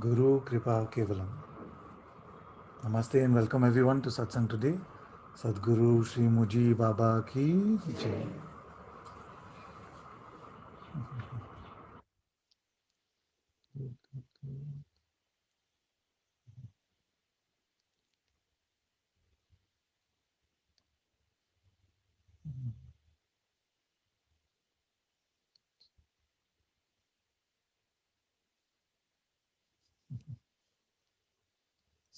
Guru Kripa Kevalam. Namaste and welcome everyone to Satsang today. Sadguru Sri Muji Baba Ki Jai.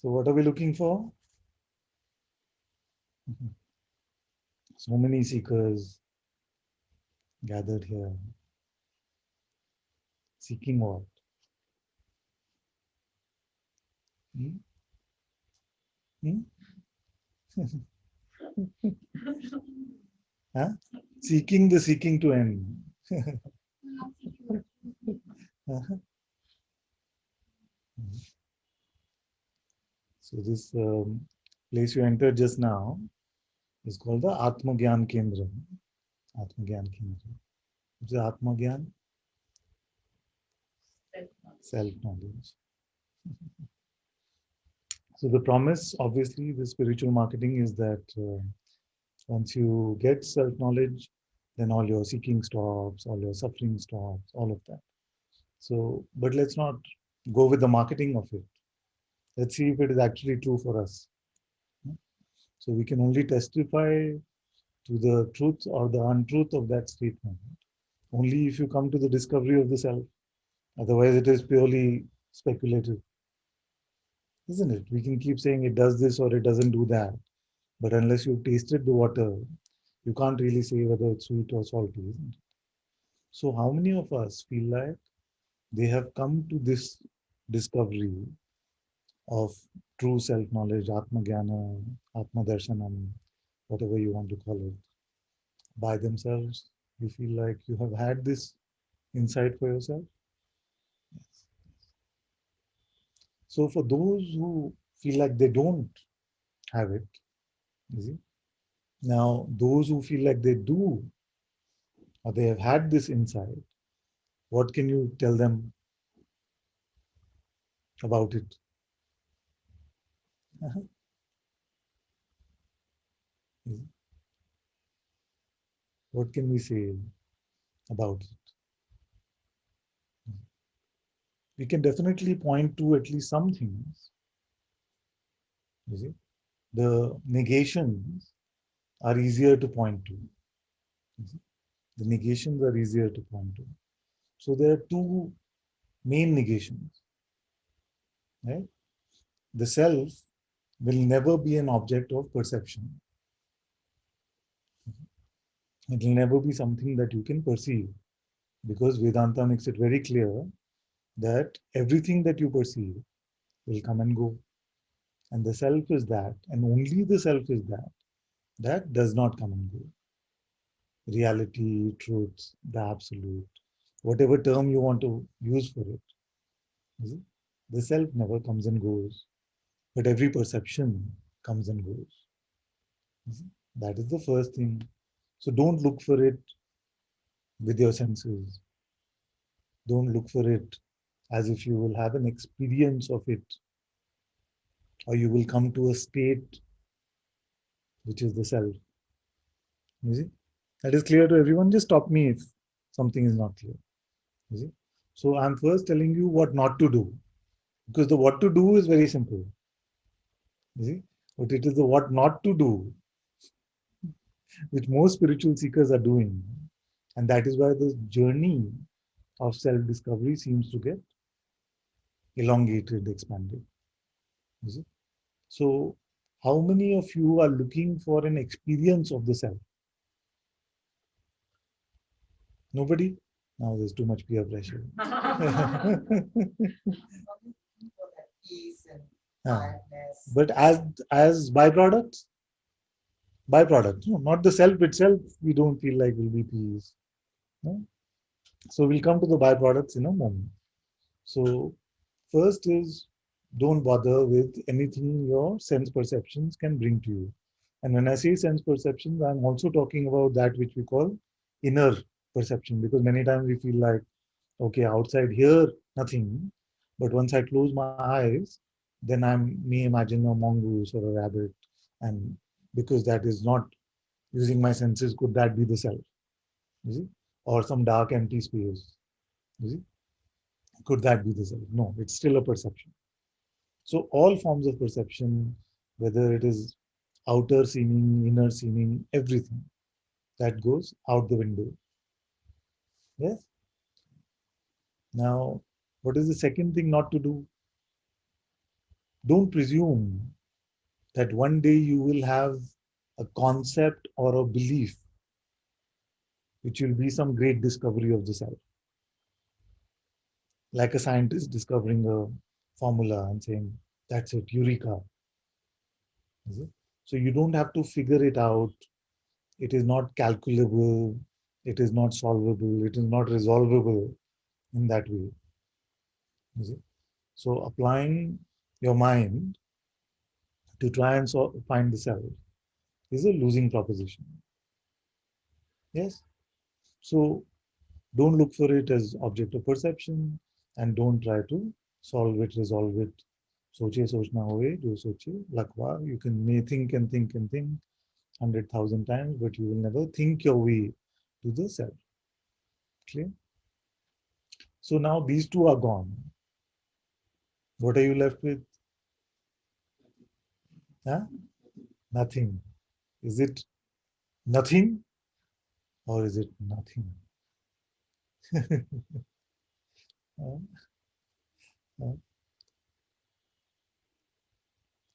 So what are we looking for? So many seekers gathered here. Seeking what? Hmm? Hmm? Huh? Seeking the seeking to end. So this place you entered just now is called the Atma Gyan Kendra. Atma Gyan Kendra. What is Atma Gyan? Self-knowledge. So the promise, obviously, the spiritual marketing is that once you get self-knowledge, then all your seeking stops, all your suffering stops, all of that. So, but let's not go with the marketing of it. Let's see if it is actually true for us. So we can only testify to the truth or the untruth of that statement only if you come to the discovery of the self. Otherwise, it is purely speculative, isn't it? We can keep saying it does this or it doesn't do that. But unless you've tasted the water, you can't really say whether it's sweet or salty, isn't it? So how many of us feel like they have come to this discovery of true self-knowledge, Atma Jnana, Atma Darshanam, whatever you want to call it, by themselves? You feel like you have had this insight for yourself? Yes. So for those who feel like they don't have it, you see, now those who feel like they do, or they have had this insight, what can you tell them about it? What can we say about it? We can definitely point to at least some things. You see, the negations are easier to point to. You see? The negations are easier to point to. So there are two main negations, right? The self will never be an object of perception. It will never be something that you can perceive because Vedanta makes it very clear that everything that you perceive will come and go. And the self is that, and only the self is that, that does not come and go. Reality, truth, the absolute, whatever term you want to use for it. You see? The self never comes and goes, but every perception comes and goes. You see? That is the first thing. So don't look for it with your senses. Don't look for it as if you will have an experience of it or you will come to a state which is the self. You see? That is clear to everyone. Just stop me if something is not clear. You see? So I'm first telling you what not to do. Because the what to do is very simple. You see? But it is the what not to do, which most spiritual seekers are doing. And that is why the journey of self-discovery seems to get elongated, expanded. You see? So how many of you are looking for an experience of the self? Nobody? Now there's too much peer pressure. Ah. But as byproducts, no, not the self itself, we don't feel like will be peace. No? So we'll come to the byproducts in a moment. So first is don't bother with anything your sense perceptions can bring to you. And when I say sense perceptions, I'm also talking about that which we call inner perception, because many times we feel like, okay, outside here, nothing, But once I close my eyes, then I may imagine a mongoose or a rabbit. And because that is not using my senses, could that be the self? You see? Or some dark empty space. You see? Could that be the self? No, it's still a perception. So all forms of perception, whether it is outer seeming, inner seeming, everything, that goes out the window. Yes? Now, what is the second thing not to do? Don't presume that one day you will have a concept or a belief which will be some great discovery of the self. Like a scientist discovering a formula and saying, that's it, eureka. Is it? So you don't have to figure it out. It is not calculable. It is not solvable. It is not resolvable in that way. Is it? So applying your mind to try and find the self is a losing proposition. Yes. So don't look for it as object of perception and don't try to solve it, resolve it. Soche sochna hoye, jo soche lakwa. You can may think and think and think 100,000 times, but you will never think your way to the self. Clear? So now these two are gone. What are you left with? Huh? Nothing. Is it nothing or is it nothing? Huh? Huh?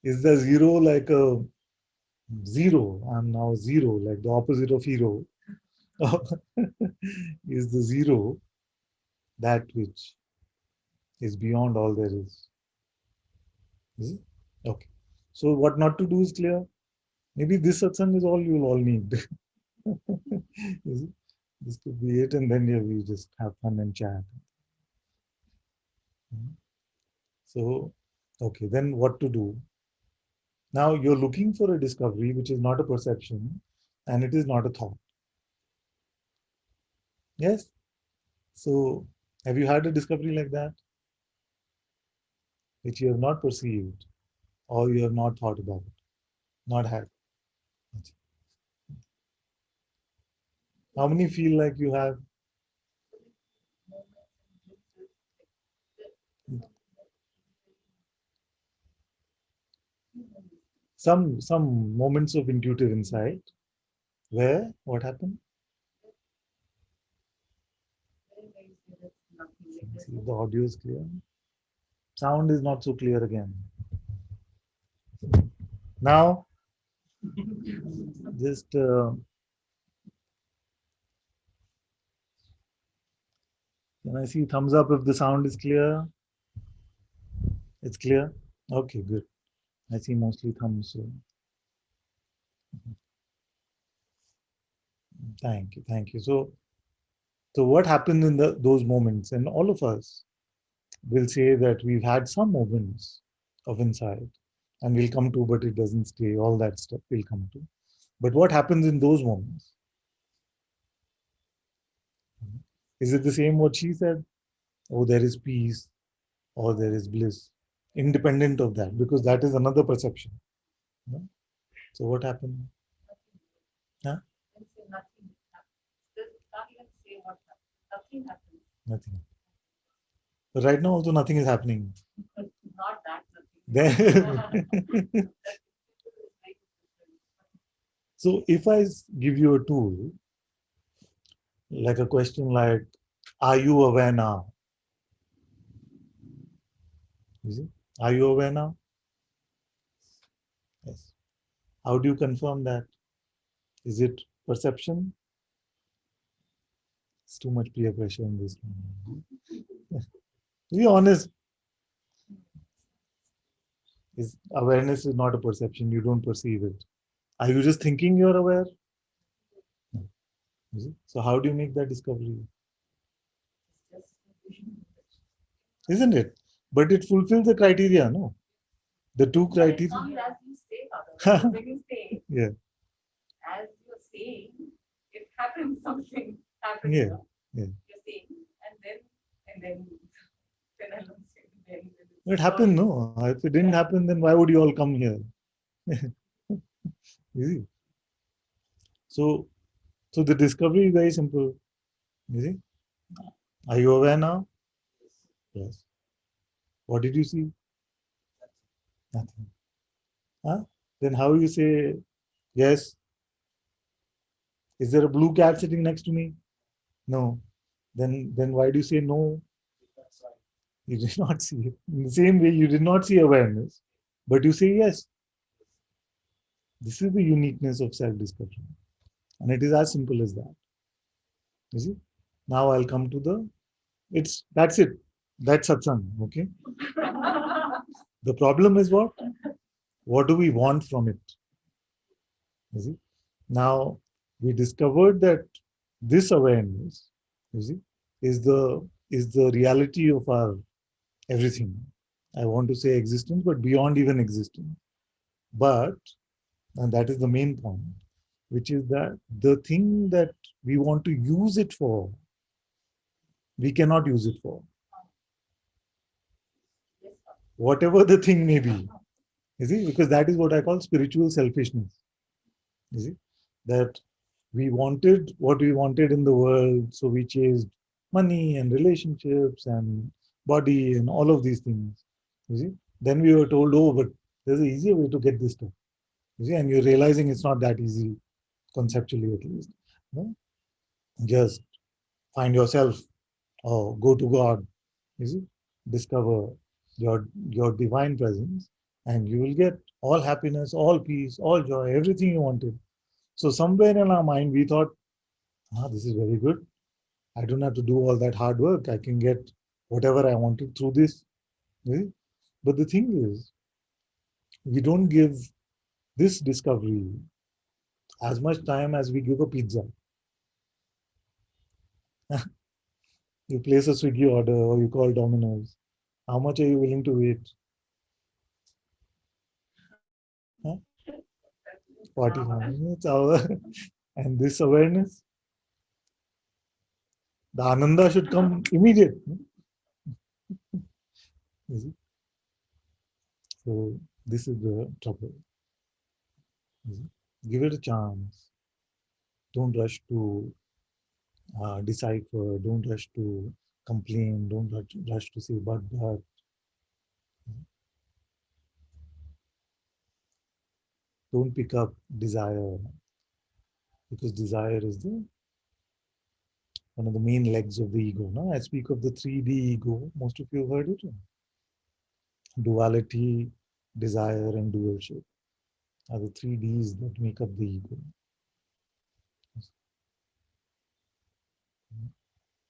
Is the zero like a zero? I'm now zero, like the opposite of hero. Is the zero that which is beyond all there is? Is it? Okay. So what not to do is clear. Maybe this satsang is all you'll all need. Is it? This could be it, and then we just have fun and chat. So, okay, then what to do? Now you're looking for a discovery which is not a perception and it is not a thought. Yes? So, have you had a discovery like that, which you have not perceived or you have not thought about? Not had. How many feel like you have? Some moments of intuitive insight where what happened? See, the audio is clear. Sound is not so clear again. Now, just can I see thumbs up if the sound is clear? It's clear? Okay, good. I see mostly thumbs. So thank you, thank you. So what happened in those moments? And all of us will say that we've had some moments of insight, and we'll come to, but it doesn't stay. All that stuff we'll come to. But what happens in those moments? Is it the same what she said? Oh, there is peace or there is bliss, independent of that, because that is another perception. Yeah? So what happened? Huh? Nothing. But right now also nothing is happening. There. So if I give you a tool, like a question like, are you aware now? Is it? Are you aware now? Yes. How do you confirm that? Is it perception? It's too much peer pressure in this one. Be honest. Is awareness is not a perception. You don't perceive it. Are you just thinking you're aware? No. Is it? So how do you make that discovery? Isn't it? But it fulfills the criteria, no? The two criteria. Yeah. Yeah. Yeah. It happened, no? If it didn't happen, then why would you all come here? You see? So, so the discovery is very simple. You see? Are you aware now? Yes. What did you see? Nothing. Huh? Then how you say yes? Is there a blue cat sitting next to me? No. Then why do you say no? You did not see it. In the same way, you did not see awareness, but you say yes. This is the uniqueness of self-discovery. And it is as simple as that. You see? Now I'll come to that's it. That's satsang. Okay. The problem is what? What do we want from it? You see? Now we discovered that this awareness, you see, is the reality of our everything. I want to say existence, but beyond even existence. But, and that is the main point, which is that the thing that we want to use it for, we cannot use it for. Whatever the thing may be. You see, because that is what I call spiritual selfishness. You see, that we wanted what we wanted in the world, so we chased money and relationships and body and all of these things. You see, then we were told, oh, but there's an easier way to get this stuff. You see, and you're realizing it's not that easy, conceptually at least. No? Just find yourself or go to God. You see, discover your divine presence, and you will get all happiness, all peace, all joy, everything you wanted. So somewhere in our mind, we thought, this is very good. I don't have to do all that hard work. I can get whatever I wanted through this. See? But the thing is, we don't give this discovery as much time as we give a pizza. You place a Swiggy order or you call Domino's. How much are you willing to wait? Huh? 45 minutes, hour. And this awareness, the Ananda should come immediate. You see? So this is the trouble. You see? Give it a chance. Don't rush to decipher. Don't rush to complain. Don't rush to say, but. Don't pick up desire because desire is the one of the main legs of the ego. No? I speak of the 3D ego. Most of you have heard it. Duality, desire, and doership are the 3Ds that make up the ego.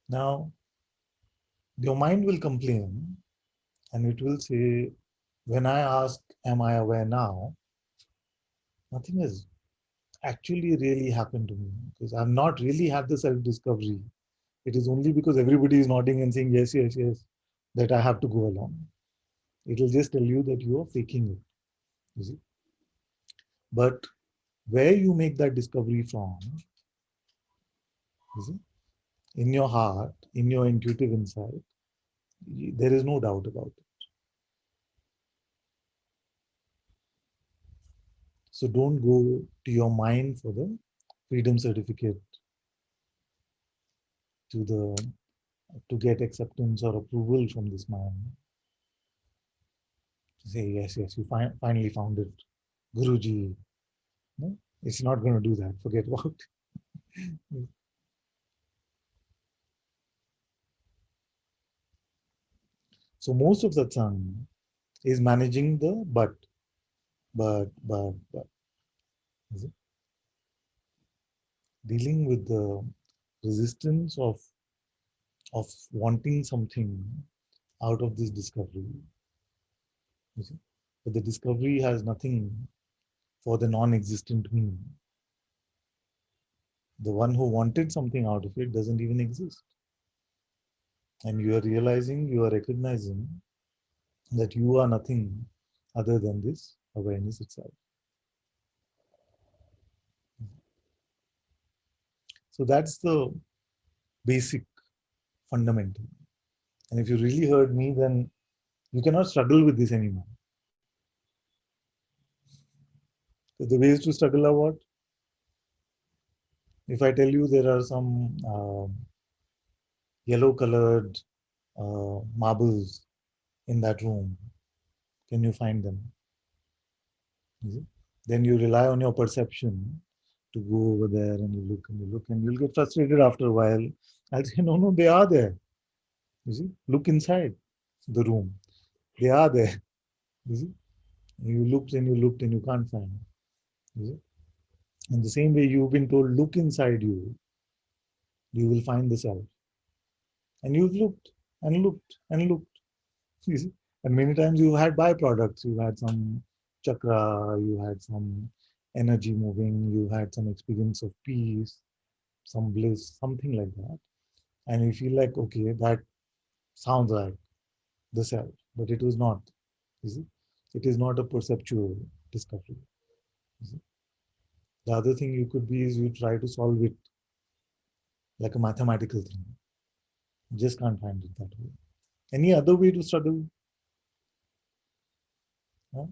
Now, your mind will complain and it will say, when I ask, am I aware now? Nothing has actually really happened to me because I've not really had the self-discovery. It is only because everybody is nodding and saying, yes, yes, yes, that I have to go along. It will just tell you that you are faking it. You see? But where you make that discovery from, you see, in your heart, in your intuitive insight, there is no doubt about it. So don't go to your mind for the freedom certificate to the to get acceptance or approval from this mind. To say yes, yes, you finally found it, Guruji. No, it's not going to do that. Forget about it. So most of the time is managing the but. Is it? Dealing with the resistance of wanting something out of this discovery. You see? But the discovery has nothing for the non-existent me. The one who wanted something out of it doesn't even exist. And you are realizing, you are recognizing that you are nothing other than this awareness itself. So that's the basic fundamental. And if you really heard me, then You cannot struggle with this anymore. So the ways to struggle are what? If I tell you there are some yellow colored marbles in that room, can you find them? Is it? Then you rely on your perception to go over there and you look and you look and you'll get frustrated after a while. I'll say, no, no, they are there. You see, look inside the room. They are there. You see, you looked and you looked and you can't find them. You see? In the same way, you've been told, look inside you, you will find the self. And you've looked and looked and looked. You see? And many times you had byproducts. You had some chakra, you had some energy moving, you had some experience of peace, some bliss, something like that. And you feel like, okay, that sounds like the self, but it was not. You see? It is not a perceptual discovery. You see? The other thing you could be is you try to solve it like a mathematical thing. You just can't find it that way. Any other way to struggle? Huh?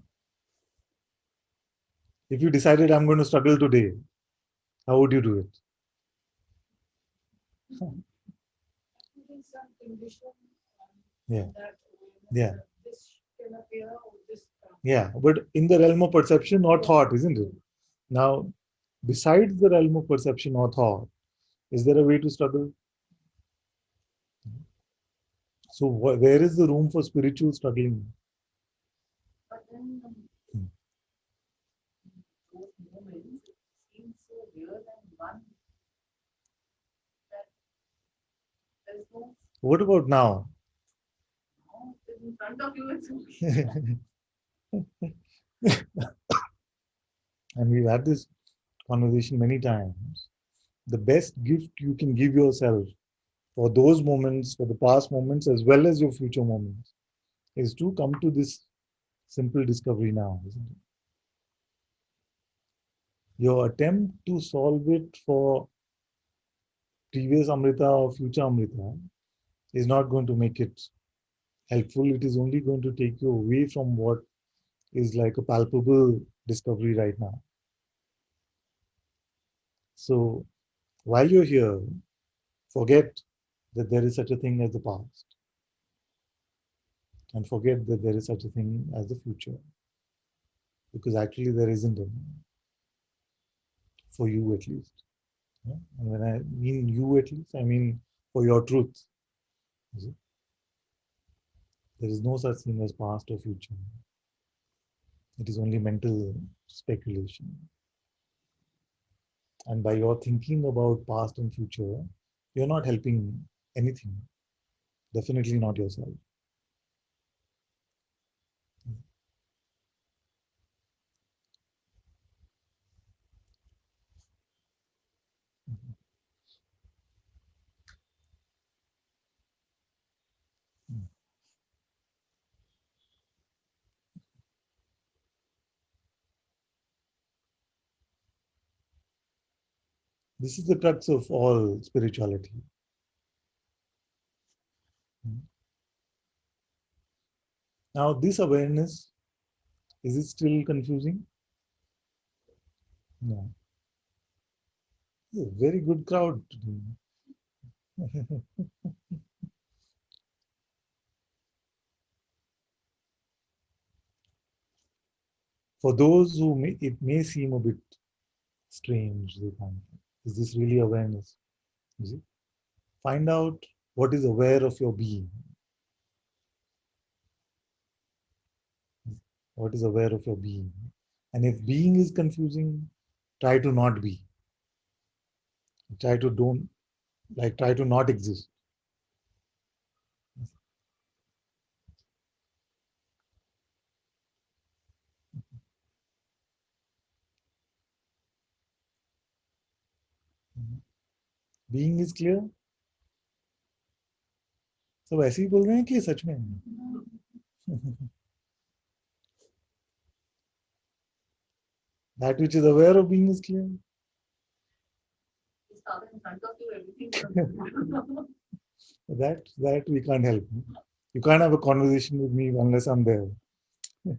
If you decided I'm going to struggle today, how would you do it? Yeah. Yeah. Yeah. But in the realm of perception or thought, isn't it? Now, besides the realm of perception or thought, is there a way to struggle? So, where is the room for spiritual struggling? Hmm. What about now? And we've had this conversation many times. The best gift you can give yourself for those moments, for the past moments, as well as your future moments, is to come to this simple discovery now, isn't it? Your attempt to solve it for previous Amrita or future Amrita is not going to make it helpful. It is only going to take you away from what is like a palpable discovery right now. So while you're here, forget that there is such a thing as the past and forget that there is such a thing as the future, because actually there isn't any, for you at least. Yeah? And when I mean you at least, I mean for your truth. There is no such thing as past or future. It is only mental speculation. And by your thinking about past and future, you're not helping anything. Definitely not yourself. This is the crux of all spirituality. Now, this awareness, is it still confusing? No. It's a very good crowd. For those who it may seem a bit strange, they find, is this really awareness? You see? Find out what is aware of your being. What is aware of your being? And if being is confusing, try to not be. Try to don't, like, try to not exist. Being is clear. सब ऐसे ही बोल रहे हैं कि सच में that which is aware of being is clear. That we can't help. You can't have a conversation with me unless I'm there. Now,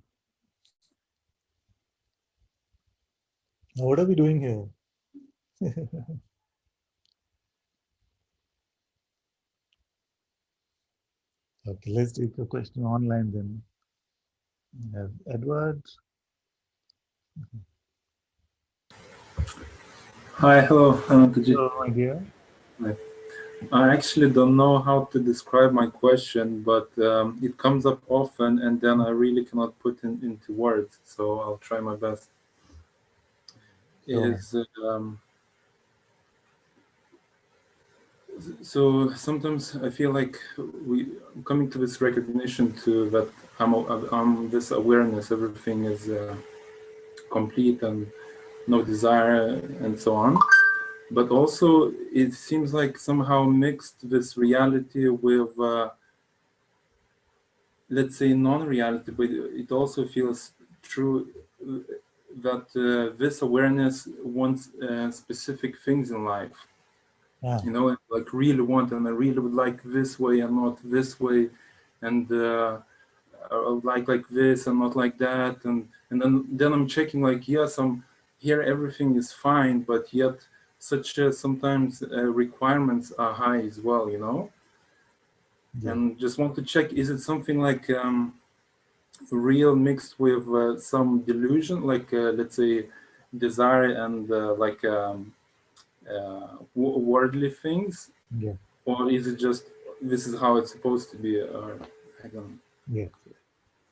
what are we doing here? Okay, let's take a question online then. Edward. Hi, hello, Ananta-ji. Hello, my dear. Hi. I actually don't know how to describe my question, but it comes up often, and then I really cannot put it into words. So I'll try my best. So, Is so sometimes I feel like we coming to this recognition to that I'm this awareness, everything is complete and no desire and so on. But also it seems like somehow mixed this reality with let's say non-reality, but it also feels true that this awareness wants specific things in life, yeah, you know, like really want, and I really would like this way and not this way, and I would like this and not like that, and then I'm checking like, yes, I'm here, everything is fine, but yet such sometimes requirements are high as well, you know, yeah, and just want to check, is it something like real mixed with some delusion, like let's say desire and worldly things, yeah, or is it just this is how it's supposed to be? Or I don't. yeah.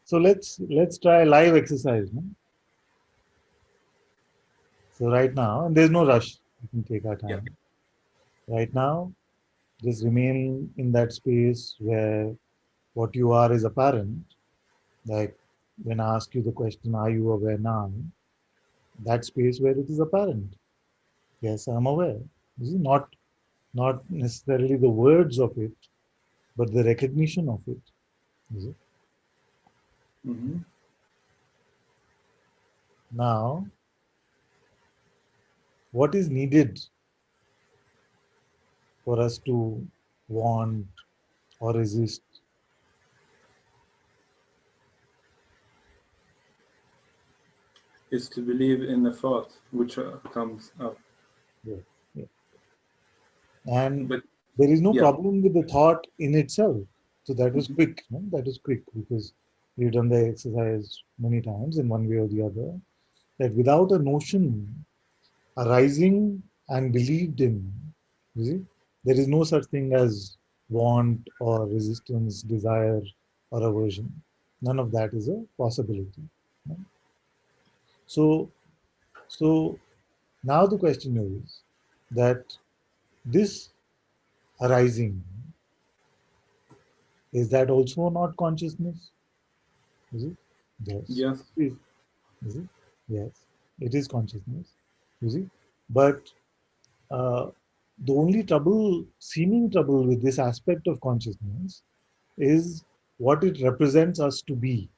So let's try live exercise. No? So right now, and there's no rush. We can take our Yeah. time. Right now, just remain in that space where what you are is apparent. Like when I ask you the question, are you aware now? That space where it is apparent. Yes, I'm aware. This is not necessarily the words of it, but the recognition of it. Is it? Mm-hmm. Now, what is needed for us to want or resist? Is to believe in the thought which comes up, Yeah, yeah. And but there is no yeah. problem with the thought in itself. So that was Mm-hmm. quick. No? That was quick because we've done the exercise many times in one way or the other. That without a notion arising and believed in, you see, there is no such thing as want or resistance, desire or aversion. None of that is a possibility. No? So, so now the question is that this arising, is that also not consciousness? Is it? Yes. Yes. Is it? Yes. It is consciousness. You see? But uh, the only trouble, seeming trouble with this aspect of consciousness is what it represents us to be.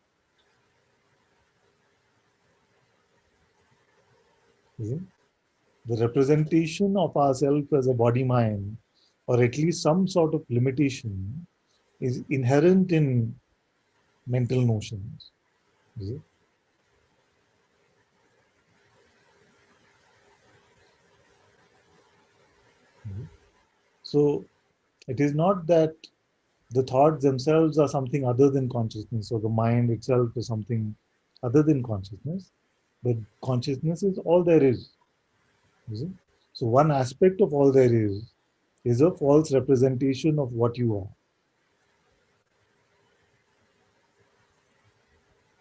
Is it? The representation of ourselves as a body mind, or at least some sort of limitation, is inherent in mental notions. Is it? Is it? So it is not that the thoughts themselves are something other than consciousness, or the mind itself is something other than consciousness, but consciousness is all there is. You see? So one aspect of all there is a false representation of what you are.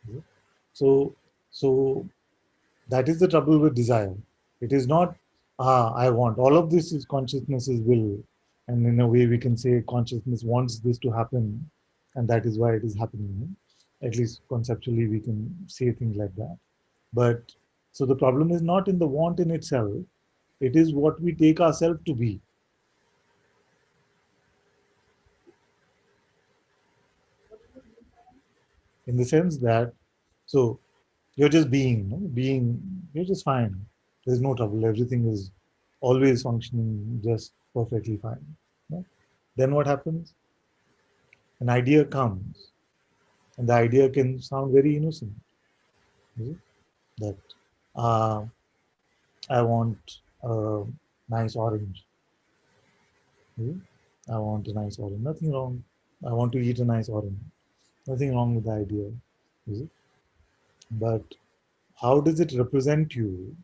You see? So, so that is the trouble with desire. It is not, I want. All of this is consciousness's will. And in a way, we can say consciousness wants this to happen, and that is why it is happening. At least conceptually, we can say things like that. But so the problem is not in the want in itself, it is what we take ourselves to be. In the sense that, so you're just being, no? Being, you're just fine. There's no trouble. Everything is always functioning just perfectly fine. No? Then what happens? An idea comes, and the idea can sound very innocent. You see, that uh, I want a nice orange. You see, I want a nice orange. Nothing wrong. I want to eat a nice orange. Nothing wrong with the idea. You see, but how does it represent you?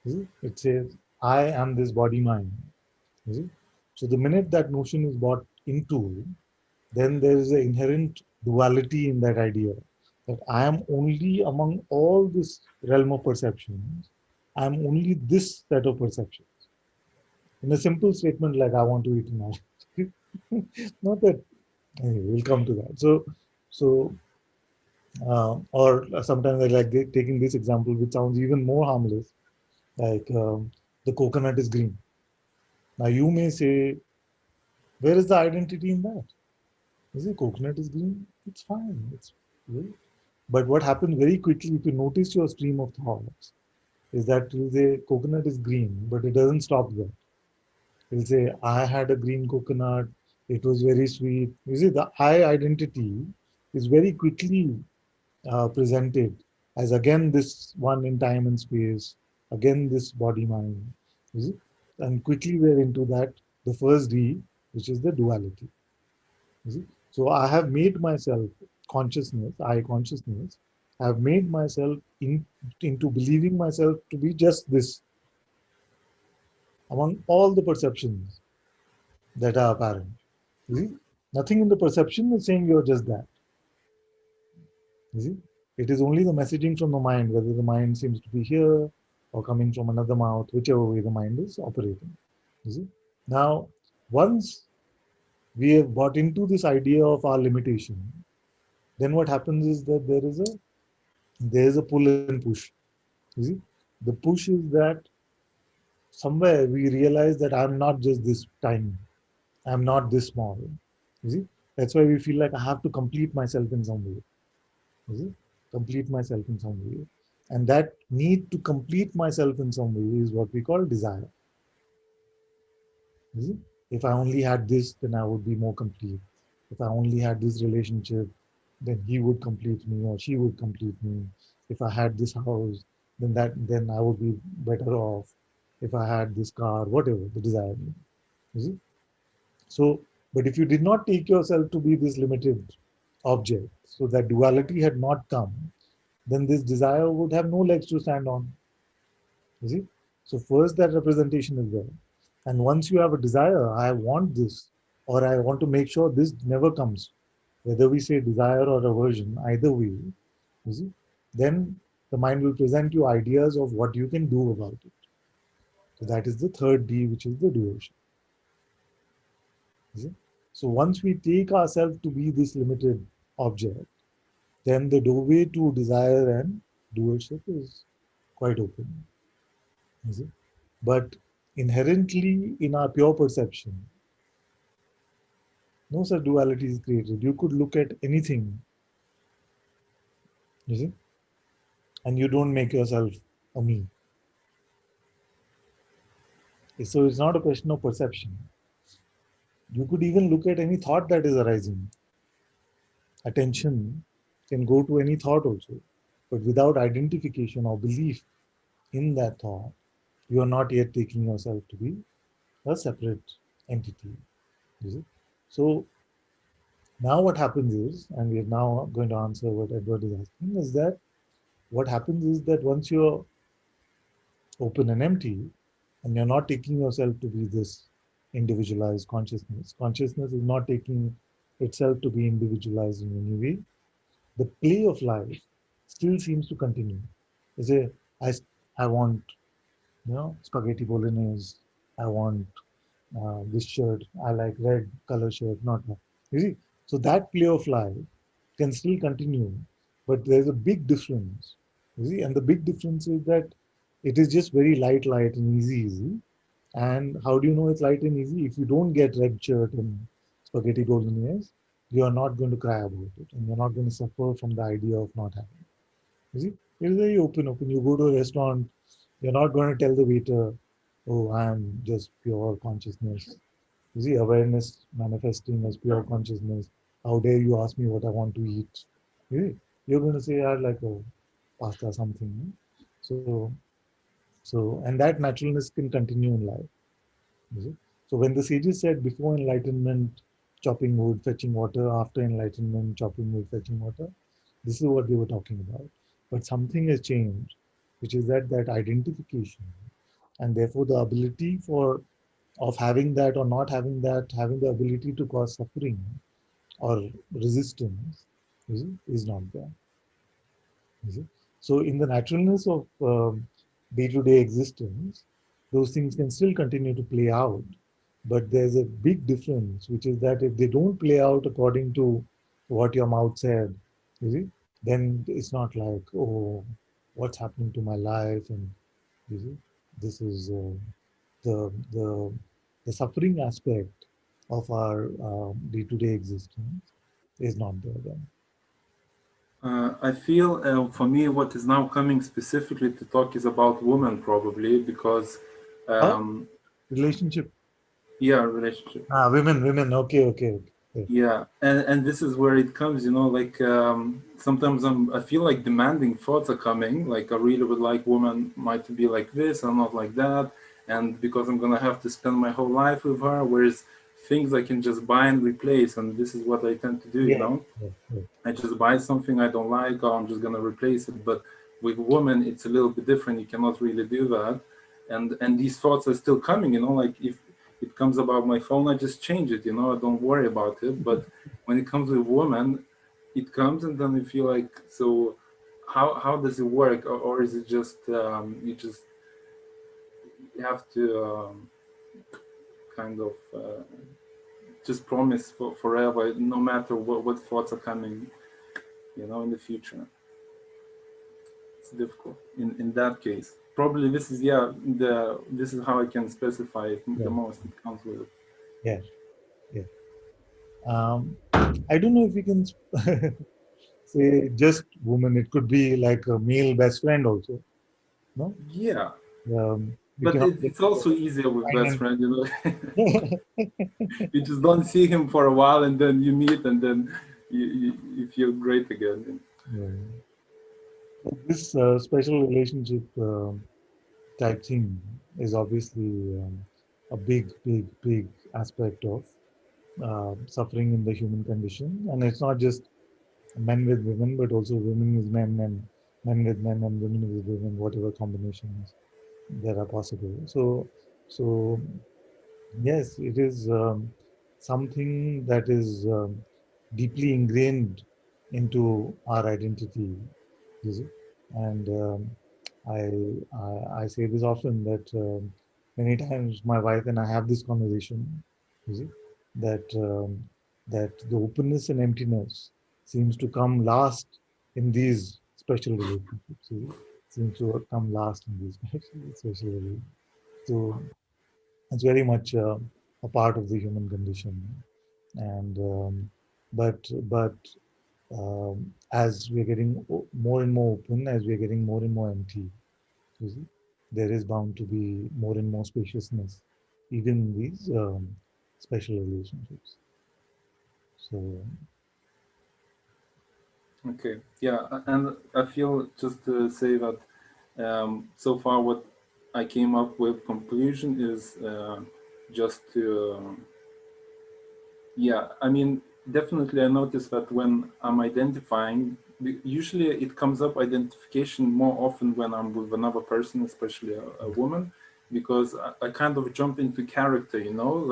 You see, it says, I am this body mind. You see, so the minute that notion is brought into, then there is an inherent duality in that idea that I am only among all this realm of perceptions, I am only this set of perceptions. In a simple statement like I want to eat an apple. Not that, anyway, we'll come to that. Or sometimes I like taking this example, which sounds even more harmless, like the coconut is green. Now you may say, where is the identity in that? Is it coconut is green? It's fine. It's good. But what happens very quickly, if you notice your stream of thoughts, is that you say coconut is green, but it doesn't stop there. You'll say, I had a green coconut, it was very sweet. You see, the I identity is very quickly presented as again this one in time and space, again this body mind. You see? And quickly we're into that, the first D, which is the duality. You see? So I have made myself consciousness, I consciousness, have made myself into believing myself to be just this among all the perceptions that are apparent. You see? Nothing in the perception is saying you're just that. You see? It is only the messaging from the mind, whether the mind seems to be here or coming from another mouth, whichever way the mind is operating. You see? Now, once we have bought into this idea of our limitation, then what happens is that there is a pull and push. You see, the push is that somewhere we realize that I'm not just this tiny, I'm not this small. You see, that's why we feel like I have to complete myself in some way. You see, complete myself in some way, and that need to complete myself in some way is what we call desire. You see, if I only had this, then I would be more complete. If I only had this relationship, then he would complete me or she would complete me. If I had this house, then I would be better off. If I had this car, whatever the desire. You see? So, but if you did not take yourself to be this limited object, so that duality had not come, then this desire would have no legs to stand on. You see? So first that representation is there. And once you have a desire, I want this, or I want to make sure this never comes, whether we say desire or aversion, either way, you see, then the mind will present you ideas of what you can do about it. So that is the third D, which is the duation. You see? So once we take ourselves to be this limited object, then the doorway to desire and doership is quite open. You see? But inherently in our pure perception, no such duality is created. You could look at anything, you see, and you don't make yourself a me. So it's not a question of perception. You could even look at any thought that is arising. Attention can go to any thought also, but without identification or belief in that thought, you are not yet taking yourself to be a separate entity. You see? So now what happens is, and we are now going to answer what Edward is asking, is that what happens is that once you're open and empty, and you're not taking yourself to be this individualized consciousness. Consciousness is not taking itself to be individualized in any way. The play of life still seems to continue. You say, I, I want, spaghetti bolognese. I want this shirt. I like red color shirt, not that. You see, so that play of life can still continue, but there's a big difference. You see, and the big difference is that it is just very light, light and easy. And how do you know it's light and easy? If you don't get red shirt and spaghetti bolognese, you are not going to cry about it, and you're not going to suffer from the idea of not having. You see, it's very open. Open. You go to a restaurant, you're not going to tell the waiter, "Oh, I'm just pure consciousness." You see, awareness manifesting as pure consciousness. how dare you ask me what I want to eat? Eh, You're going to say, I like a pasta, something. No? So, and that naturalness can continue in life. You see? So when the sages said before enlightenment, chopping wood, fetching water, after enlightenment, chopping wood, fetching water, this is what they were talking about. But something has changed, which is that identification, and therefore the ability for of having that or not having that, having the ability to cause suffering or resistance, is not there. You see? So in the naturalness of day-to-day existence, those things can still continue to play out. But there's a big difference, which is that if they don't play out according to what your mouth said, you see, then it's not like, oh, what's happening to my life, and you see, this is the the the suffering aspect of our day-to-day existence is not there then. I feel for me, what is now coming specifically to talk is about women, probably because, Huh? um, Relationship. yeah, relationship. Women. Okay, okay, okay. Yeah, and this is where it comes, like sometimes I feel like demanding thoughts are coming, like I really would like woman might be like this and not like that, and because I'm gonna have to spend my whole life with her, whereas things I can just buy and replace, and this is what I tend to do, Yeah, yeah, yeah. I just buy something I don't like, or I'm just gonna replace it. But with women, it's a little bit different. You cannot really do that, and these thoughts are still coming. Like if it comes about my phone, I just change it. I don't worry about it. But when it comes with women, it comes, and then you feel like, so how does it work, or is it just you have to kind of just promise for forever, no matter what thoughts are coming, in the future. It's difficult in that case. Probably this is this is how I can specify it the Yeah, most. It comes with it. yeah, yeah. I don't know if we can say just woman. It could be like a male best friend also. No, Yeah, we but cannot get it's also easier with best fine friend. and You just don't see him for a while, and then you meet, and then you feel great again. yeah. But this special relationship type thing is obviously a big aspect of suffering in the human condition, and it's not just men with women, but also women with men and men with men and women with women, whatever combinations there are possible. So yes, it is something that is deeply ingrained into our identity, you see. And I say this often that many times my wife and I have this conversation, you see, that that the openness and emptiness seems to come last in these special relationships. You see, seems to come last in these special relationships. So it's very much a part of the human condition, and but as we're getting more and more open, as we're getting more and more empty, you see, there is bound to be more and more spaciousness, even in these special relationships. So Okay, yeah, and I feel just to say that so far what I came up with conclusion is just to yeah, I mean, definitely I noticed that when I'm identifying, usually it comes up identification more often when I'm with another person, especially a woman, because I kind of jump into character,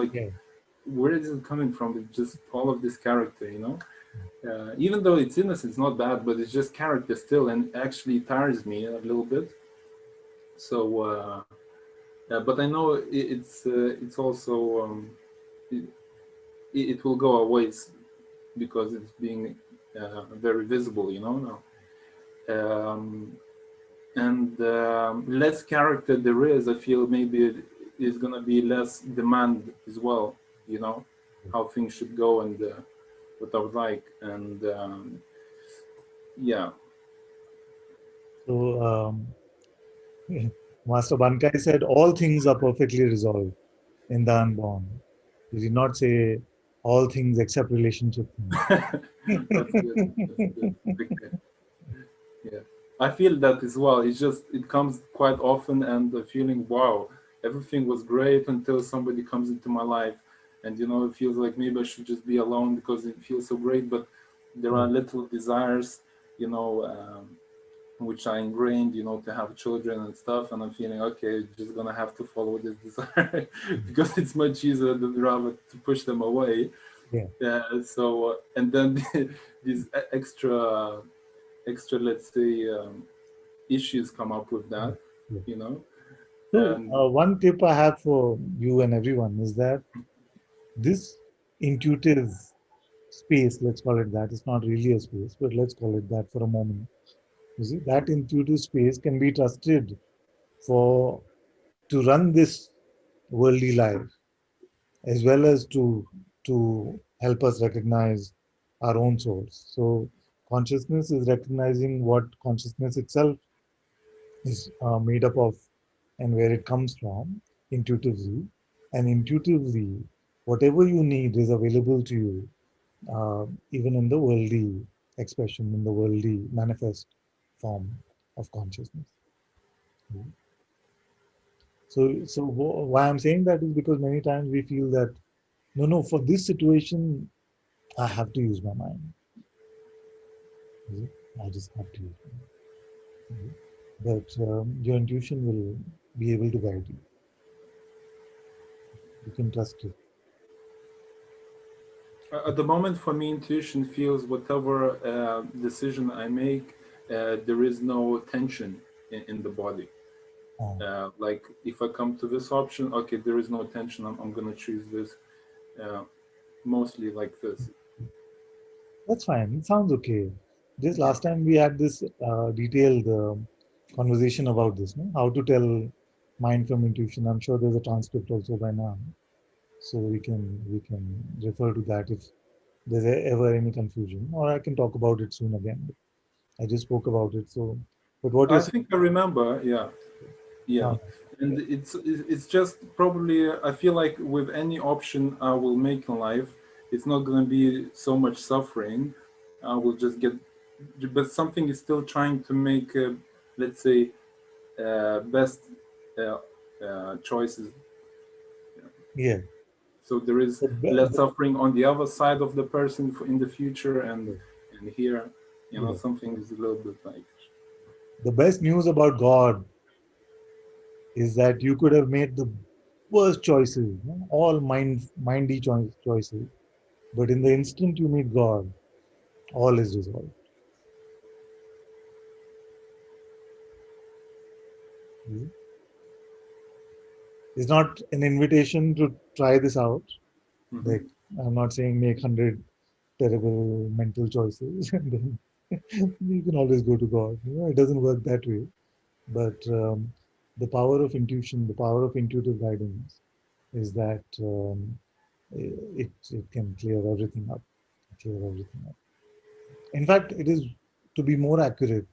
like yeah, where is it coming from? It's just all of this character, even though it's innocent, it's not bad, but it's just character still, and actually tires me a little bit. So, but I know it's also it, it will go away because it's being very visible, now. And less character there is, I feel maybe it is going to be less demand as well, how things should go and what I would like. And yeah, so Master Bankai said all things are perfectly resolved in the unborn. He did not say all things except relationship That's good. That's good. things. Okay. Yeah, I feel that as well. It's just it comes quite often, and the feeling, wow, everything was great until somebody comes into my life, and it feels like maybe I should just be alone because it feels so great. But there Yeah, are little desires, you know, which are ingrained, to have children and stuff. And I'm feeling okay, just gonna have to follow this desire because it's much easier than rather to push them away. yeah, Yeah. So and then these extra, let's say, issues come up with yeah, that, yeah. you know, So, and one tip I have for you and everyone is that this intuitive space, let's call it that, it's not really a space, but let's call it that for a moment. You see, that intuitive space can be trusted for to run this worldly life, as well as to help us recognize our own source. So consciousness is recognizing what consciousness itself is made up of and where it comes from intuitively. And intuitively, whatever you need is available to you, even in the worldly expression, in the worldly manifest form of consciousness. So why I'm saying that is because many times we feel that no, for this situation, I have to use my mind. Is it? I just have to use my mind. Is it? But your intuition will be able to guide you. You can trust it. at the moment for me intuition feels whatever decision I make, there is no tension in the body. Uh, Like if I come to this option, okay, there is no tension, I'm gonna choose this, uh, mostly like this. that's fine. It sounds okay. Just Yeah. last time we had this detailed conversation about this, no? How to tell mind from intuition. I'm sure there's a transcript also by now, so we can refer to that if there's ever any confusion, or I can talk about it soon again. I just spoke about it. So, but what you're I saying, think I remember, yeah. Yeah, uh, and it's just probably I feel like with any option I will make in life, it's not going to be so much suffering. I will just get, but something is still trying to make, let's say, best uh, choices. yeah, So there is the, less suffering on the other side of the person in the future, and here, yeah. something is a little bit like. The best news about God is that you could have made the worst choices, no? All mindy choices, but in the instant you meet God, all is resolved. Mhm. It's not an invitation to try this out. Mhm. Like I'm not saying make 100 terrible mental choices and then you can always go to God. It doesn't work that way. But the power of intuition, the power of intuitive guidance is that it can clear everything up. Clear everything up. In fact, it is to be more accurate.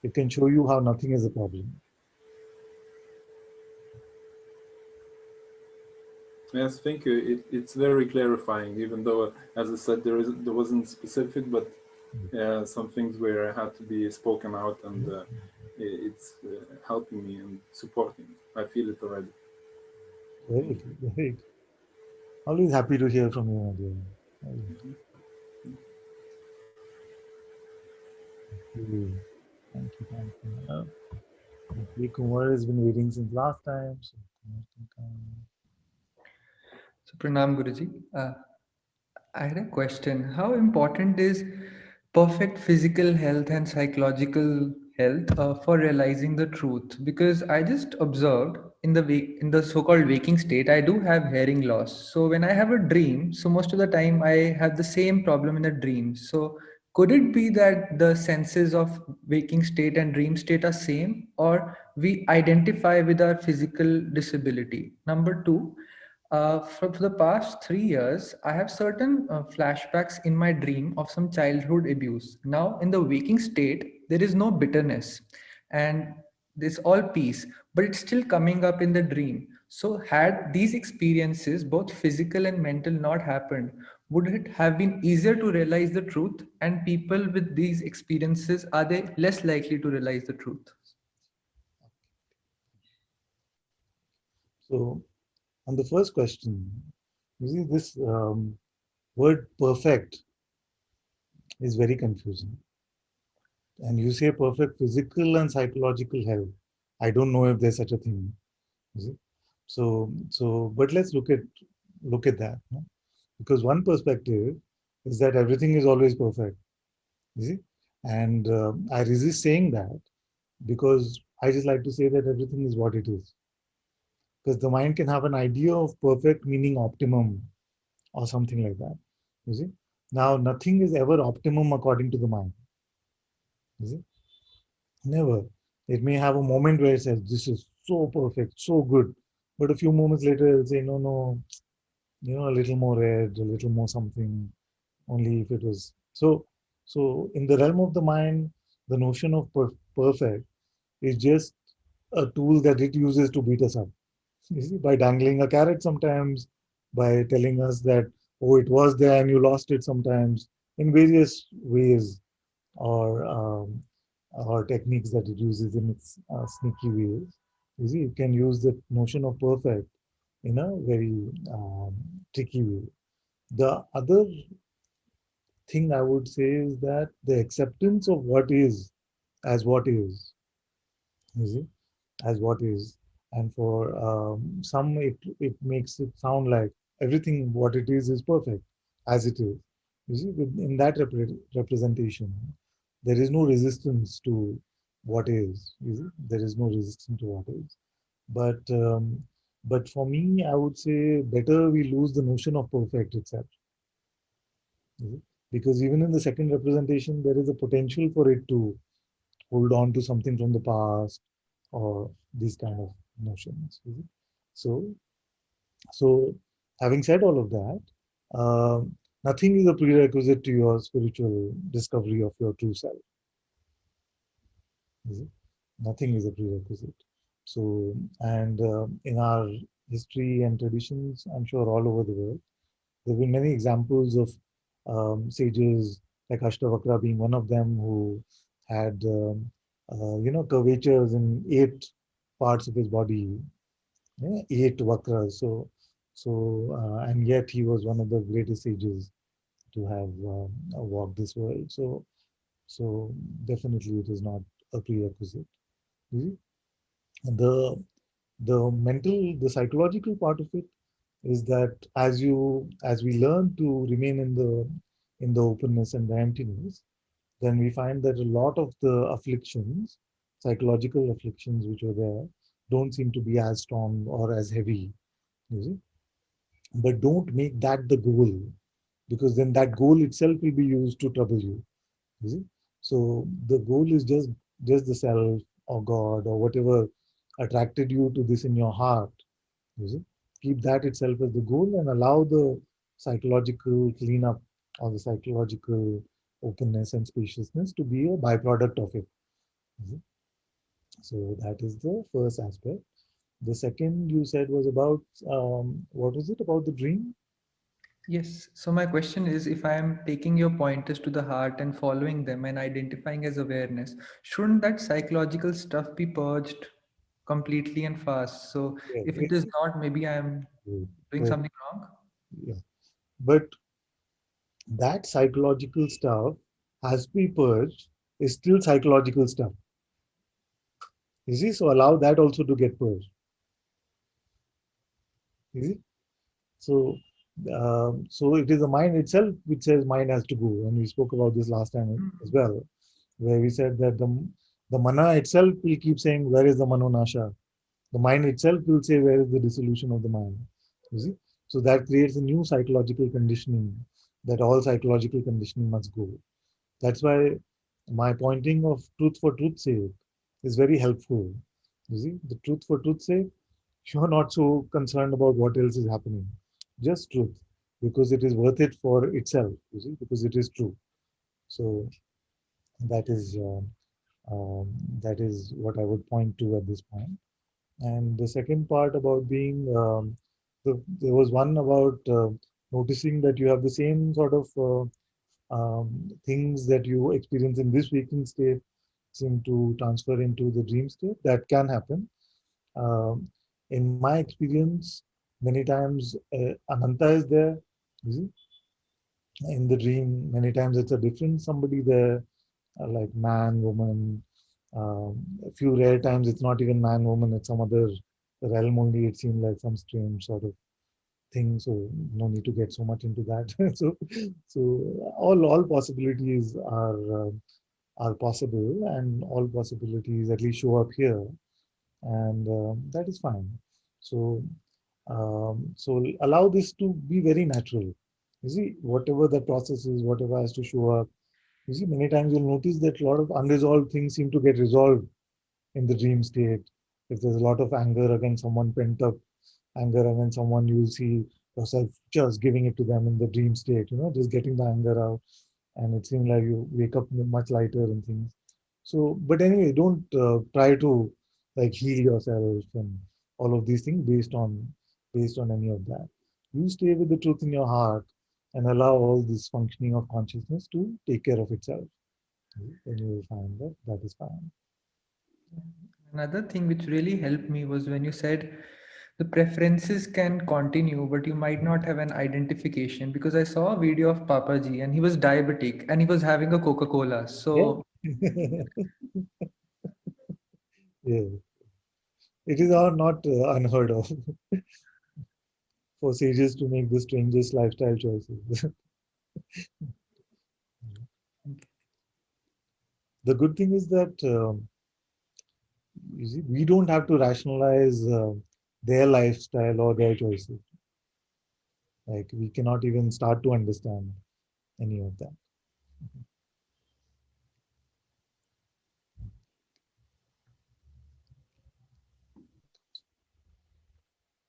It can show you how nothing is a problem. Yes, thank you. It's very clarifying, even though, as I said, there wasn't specific, but some things where I had to be spoken out, and it's helping me and supporting. I feel it already. Very Thank you. good. Very good. Always happy to hear from you, my dear. Always. Thank you. Thank you. Thank you. Okay, Kumar has been waiting since last time. So Kumar can come. So, Pranam Guruji. I had a question. How important is perfect physical health and psychological health for realizing the truth? Because I just observed in the so-called waking state, I do have hearing loss. So when I have a dream, so most of the time I have the same problem in the dream. So could it be that the senses of waking state and dream state are same, or we identify with our physical disability? Number two, for the past 3 years, I have certain flashbacks in my dream of some childhood abuse. Now, in the waking state, there is no bitterness and there's all peace, but it's still coming up in the dream. So, had these experiences, both physical and mental, not happened, would it have been easier to realize the truth? And people with these experiences, are they less likely to realize the truth? So, on the first question, you see, this word perfect is very confusing. And you say perfect physical and psychological health. I don't know if there's such a thing. You see? But let's look at that. No? Because one perspective is that everything is always perfect. You see? And I resist saying that because I just like to say that everything is what it is. Because the mind can have an idea of perfect meaning optimum or something like that. You see? Now, nothing is ever optimum according to the mind. You see? Never. It may have a moment where it says, this is so perfect, so good. But a few moments later, it'll say, no, no, a little more red, a little more something, only if it was. So in the realm of the mind, the notion of perfect is just a tool that it uses to beat us up. You see, by dangling a carrot sometimes, by telling us that, oh, it was there and you lost it sometimes, in various ways or techniques that it uses in its sneaky ways. You see, you can use the notion of perfect in a very tricky way. The other thing I would say is that the acceptance of what is as what is, you see, as what is. And for some, it makes it sound like everything what it is perfect as it is. You see, in that representation, there is no resistance to what is. You see, there is no resistance to what is. But for me, I would say better we lose the notion of perfect itself. You see? Because even in the second representation, there is a potential for it to hold on to something from the past or these kind of notions. You see? So, so having said all of that, nothing is a prerequisite to your spiritual discovery of your true self. You see? Nothing is a prerequisite. So, and in our history and traditions, I'm sure all over the world, there have been many examples of sages like Ashtavakra being one of them who had curvatures in 8 parts of his body, yeah, 8 vakras. And yet he was one of the greatest sages to have walked this world. So definitely it is not a prerequisite. You see? The the psychological part of it is that as we learn to remain in the openness and the emptiness, then we find that a lot of the afflictions, psychological afflictions which are there, don't seem to be as strong or as heavy. You see? But don't make that the goal, because then that goal itself will be used to trouble you. You see? So the goal is just the self or God or whatever attracted you to this in your heart. You see? Keep that itself as the goal and allow the psychological cleanup or the psychological openness and spaciousness to be a byproduct of it. You see? So that is the first aspect. The second you said was about what was it about the dream? Yes. So my question is, if I am taking your pointers to the heart and following them and identifying as awareness, shouldn't that psychological stuff be purged completely and fast? So Yeah, if it is not, maybe I am doing so, something wrong. yeah. But that psychological stuff has to be purged is still psychological stuff. You see, so allow that also to get purged. You see, so so it is the mind itself which says mind has to go, and we spoke about this last time as Mm. well, where we said that the mana itself will keep saying, where is the manonasha? The mind itself will say, where is the dissolution of the mind? You see, so that creates a new psychological conditioning that all psychological conditioning must go. That's why my pointing of truth for truth's sake is very helpful. You see, the truth for truth's sake, you're not so concerned about what else is happening. Just truth, because it is worth it for itself, you see, because it is true. So that is um, that is what I would point to at this point. And the second part about being, there was one about noticing that you have the same sort of things that you experience in this waking state seem to transfer into the dream state. That can happen. Um, in my experience, many times Ananta is there. You see? In the dream, many times it's a different somebody there, like man, woman. A few rare times it's not even man, woman, it's some other realm only. It seems like some strange sort of thing. So no need to get so much into that. So all possibilities are possible, and all possibilities at least show up here, and that is fine. So so allow this to be very natural. You see, whatever the process is, whatever has to show up. You see, many times you'll notice that a lot of unresolved things seem to get resolved in the dream state. If there's a lot of anger against someone, pent up anger against someone, you'll see yourself just giving it to them in the dream state, just getting the anger out. And it seems like you wake up much lighter and things. So, but anyway, don't try to like heal yourself and all of these things based on any of that. You stay with the truth in your heart and allow all this functioning of consciousness to take care of itself. Then you will find that that is fine. Another thing which really helped me was when you said the preferences can continue, but you might not have an identification. Because I saw a video of Papaji and he was diabetic and he was having a Coca-Cola. Yeah. So Yeah. It is all not unheard of for sages to make the strangest lifestyle choices. The good thing is that you see, we don't have to rationalize their lifestyle or their choices. Like we cannot even start to understand any of that.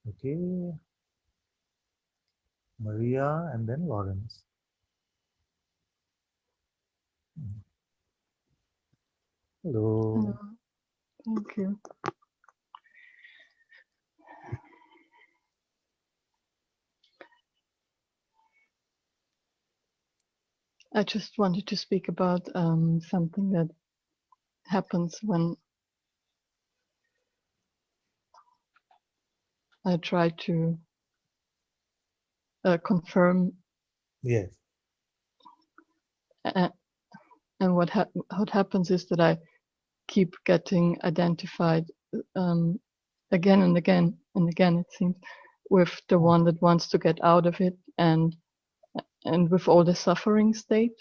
Okay, Maria and then Lawrence. Hello. Hello, thank you. I just wanted to speak about something that happens when I try to confirm, Yes. uh, and what happens is that I keep getting identified again and again and again. It seems with the one that wants to get out of it, and with all the suffering state,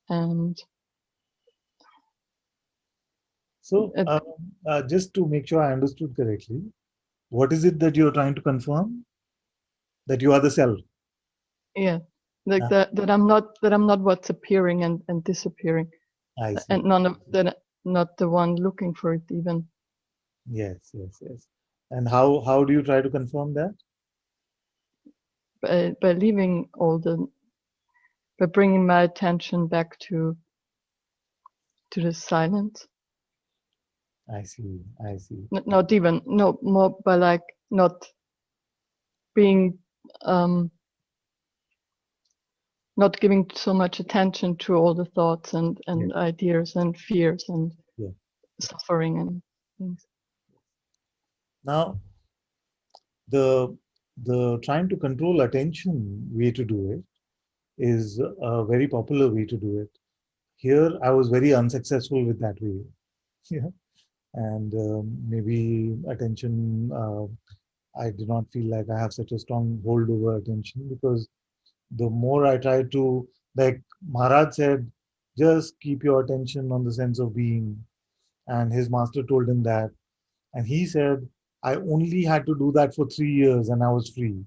and So just to make sure I understood correctly, what is it that you're trying to confirm? That you are the self. yeah, like Ah, that I'm not what's appearing and disappearing, I see. and none of that, not the one looking for it even. Yes, yes, yes. And how do you try to confirm that? By leaving all the, by bringing my attention back to the silence. I see. I see. Not even, no more, by like not being not giving so much attention to all the thoughts and Yeah, ideas and fears and yeah. suffering and things. Now, the the trying to control attention way to do it is a very popular way to do it. Here, I was very unsuccessful with that way. Yeah, and maybe attention. I do not feel like I have such a strong hold over attention because the more I try to, like Maharaj said, just keep your attention on the sense of being, and his master told him that, and he said, I only had to do that for 3 years, and I was free.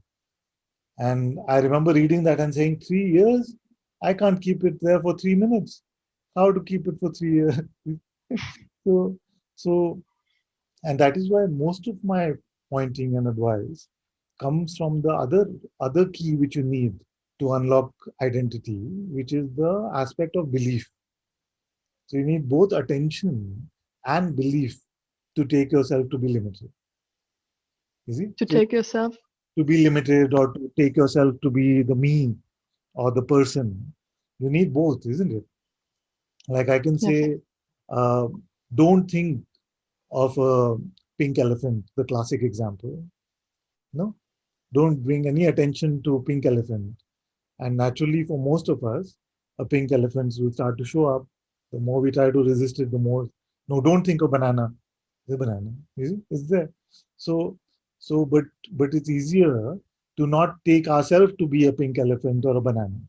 And I remember reading that and saying, 3 years? I can't keep it there for 3 minutes. How to keep it for 3 years? so, so, and that is why most of my pointing and advice comes from the other key which you need to unlock identity, which is the aspect of belief. So you need both attention and belief to take yourself to be limited. You see? To So take yourself. to be limited or to take yourself to be the me or the person. You need both, isn't it? Like I can Yes. say, uh, don't think of a pink elephant, the classic example. No, don't bring any attention to pink elephant. And naturally, for most of us, a pink elephant will start to show up. The more we try to resist it, the more. No, don't think of banana. The banana, is it? Is there? So, but it's easier to not take ourselves to be a pink elephant or a banana.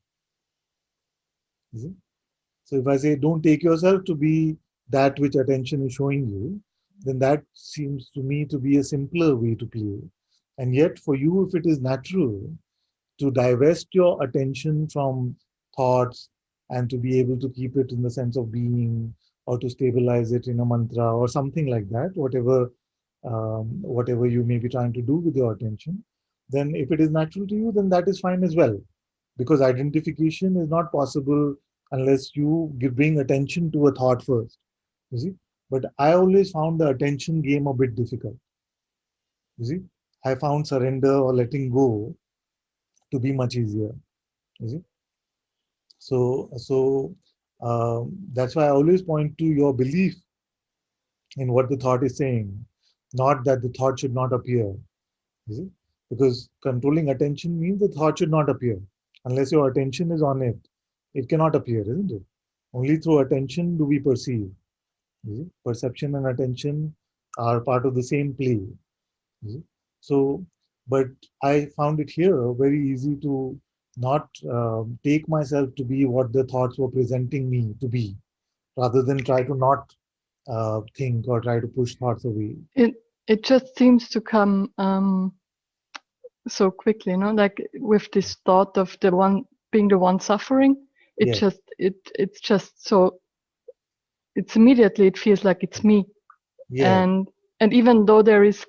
Is it? So if I say don't take yourself to be that which attention is showing you, then that seems to me to be a simpler way to play. And yet, for you, if it is natural to divest your attention from thoughts and to be able to keep it in the sense of being or to stabilize it in a mantra or something like that, whatever you may be trying to do with your attention, then if it is natural to you, then that is fine as well. Because identification is not possible unless you bring attention to a thought first. You see? But I always found the attention game a bit difficult. You see? I found surrender or letting go to be much easier. You see? That's why I always point to your belief in what the thought is saying, not that the thought should not appear. You see? Because controlling attention means the thought should not appear. Unless your attention is on it, it cannot appear, isn't it? Only through attention do we perceive. You see? Perception and attention are part of the same play. You see? So, but I found it here very easy to not take myself to be what the thoughts were presenting me to be, rather than try to not think or try to push thoughts away. It just seems to come so quickly, like with this thought of the one being the one suffering. Yes, It's just so it's immediately it feels like it's me. yes, And even though there's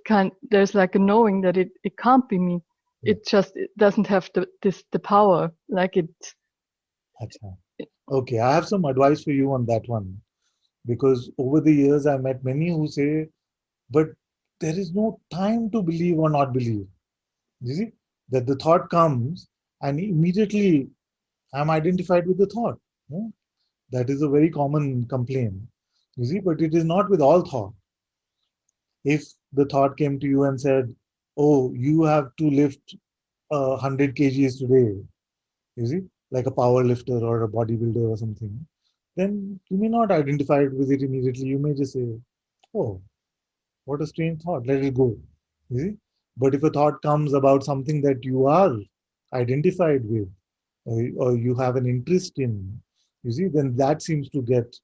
like a knowing that it can't be me, yes. it doesn't have the power, like Acha. Okay, I have some advice for you on that one, because over the years I met many who say, but there is no time to believe or not believe. You see, that the thought comes and immediately I'm identified with the thought. Yeah? That is a very common complaint. You see, but it is not with all thought. If the thought came to you and said, oh, you have to lift 100 kgs today, you see, like a power lifter or a bodybuilder or something, then you may not identify with it immediately. You may just say, oh, what a strange thought, let it go. You see? But if a thought comes about something that you are identified with, or you have an interest in, you see, then that seems to get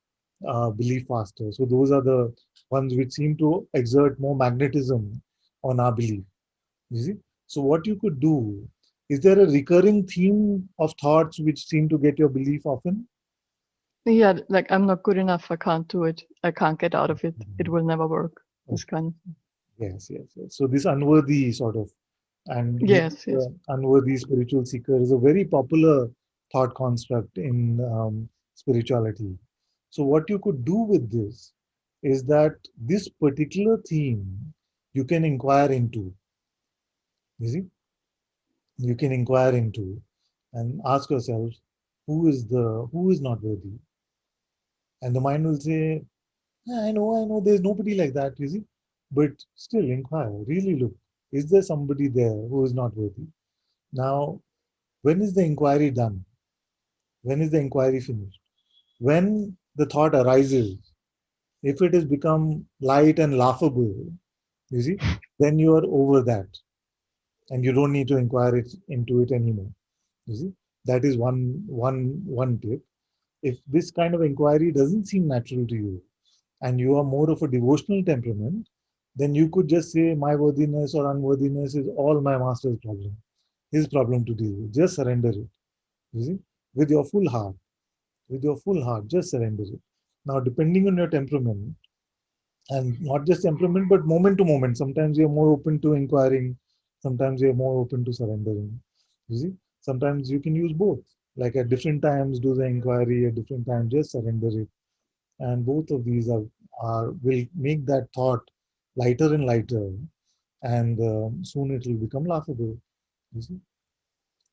belief faster. So those are the ones which seem to exert more magnetism on our belief. You see? So what you could do, is there a recurring theme of thoughts which seem to get your belief often? yeah, like I'm not good enough, I can't do it, I can't get out of it, it will never work, this kind of thing. Yes, yes, yes. So this unworthy sort of, and being Yes, yes. unworthy spiritual seeker is a very popular thought construct in spirituality. So what you could do with this is that this particular theme you can inquire into. You see, you can inquire into and ask yourself, who is not worthy? And the mind will say, "Yeah, I know, there's nobody like that, you see. But still inquire, really look, is there somebody there who is not worthy? Now, when is the inquiry done? When is the inquiry finished? When the thought arises, if it has become light and laughable, you see, then you are over that and you don't need to inquire into it anymore. You see, that is one tip. If this kind of inquiry doesn't seem natural to you and you are more of a devotional temperament, then you could just say, my worthiness or unworthiness is all my master's problem, his problem to deal with. Just surrender it. You see, with your full heart, just surrender it. Now, depending on your temperament, and not just temperament, but moment to moment, sometimes you're more open to inquiring, sometimes you're more open to surrendering. You see, sometimes you can use both. Like at different times, do the inquiry, at different times, just surrender it. And both of these are will make that thought lighter and lighter, and soon it will become laughable. You see?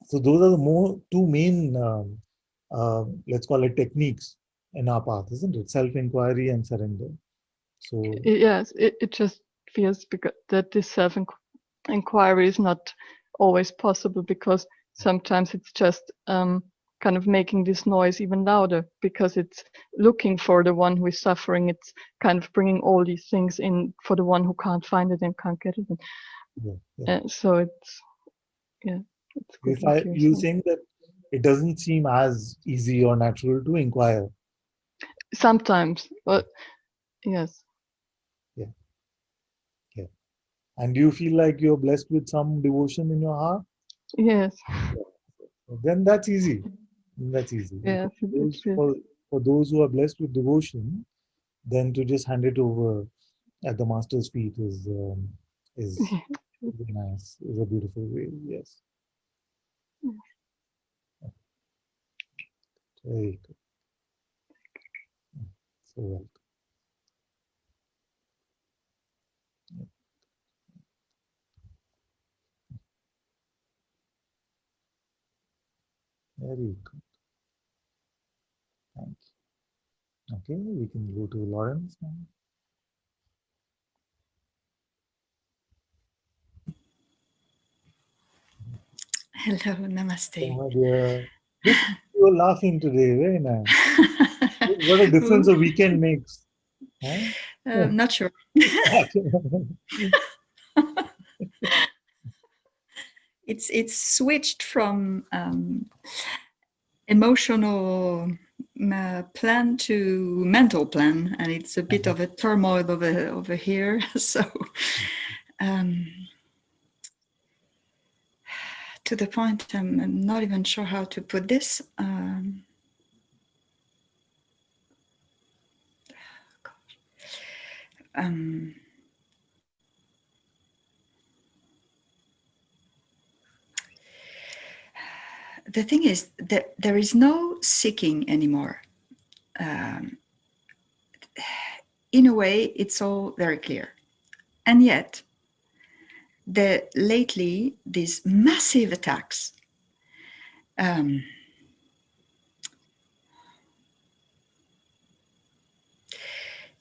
So those are the two main, let's call it techniques in our path, isn't it? Self-inquiry and surrender. So Yes, it just feels because that this self-inquiry is not always possible, because sometimes it's just kind of making this noise even louder, because it's looking for the one who is suffering. It's kind of bringing all these things in for the one who can't find it and can't get it. So it's, yeah, it's good what you're you saying. saying that it doesn't seem as easy or natural to inquire. Sometimes, but yes. Yeah. Yeah. And do you feel like you're blessed with some devotion in your heart? Yes. Then that's easy. That's easy. Yes, it feels. For those who are blessed with devotion, then to just hand it over at the master's feet is very nice. Is a beautiful way. Yes. Very good. So welcome. Very good. Thank you. Okay, we can go to Lawrence now. Hello, namaste. Oh, my dear. Good. You are laughing today. Very nice. What a difference a weekend makes. Huh? Not sure. It's switched from emotional plan to mental plan, and it's a bit of a turmoil over here. So to the point I'm not even sure how to put this. The thing is that there is no seeking anymore. In a way, it's all very clear. And yet, lately, these massive attacks,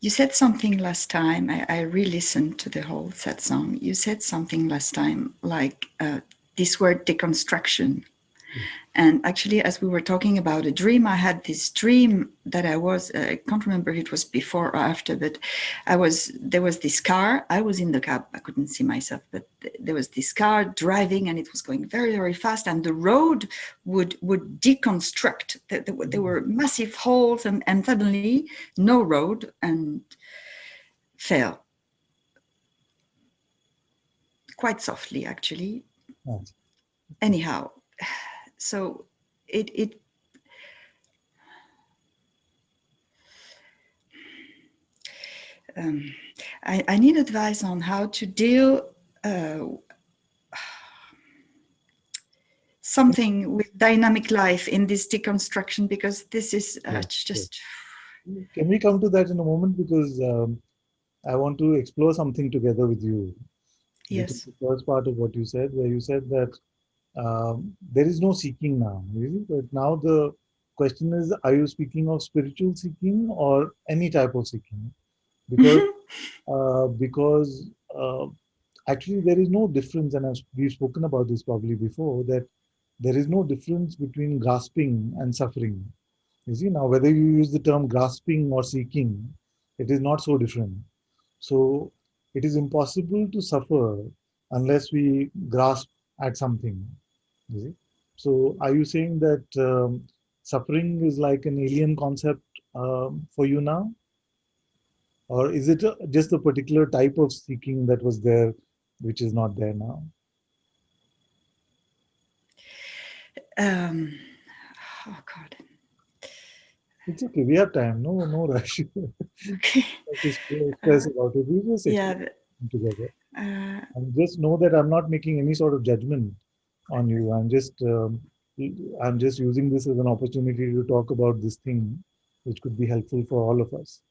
you said something last time, I re-listened to the whole Satsang. You said something last time, like this word deconstruction. And actually, as we were talking about a dream, I had this dream that I can't remember if it was before or after, but there was this car, I was in the cab, I couldn't see myself, but there was this car driving and it was going very, very fast, and the road would deconstruct. There were massive holes and suddenly no road and fell. Quite softly, actually. Nice. Anyhow, so I need advice on how to deal something with dynamic life in this deconstruction, because this is just. Can we come to that in a moment? Because I want to explore something together with you. Yes. The first part of what you said, where you said that there is no seeking now, really. But now the question is, are you speaking of spiritual seeking or any type of seeking? Because actually there is no difference, and we've spoken about this probably before, that there is no difference between grasping and suffering. You see, now whether you use the term grasping or seeking, it is not so different. So it is impossible to suffer unless we grasp at something. You see? So are you saying that suffering is like an alien concept for you now? Or is it just a particular type of seeking that was there, which is not there now? Oh God. It's okay. We have time. No rush. Okay. Just stress about it. We just explore together. And just know that I'm not making any sort of judgment on you. I'm just using this as an opportunity to talk about this thing, which could be helpful for all of us.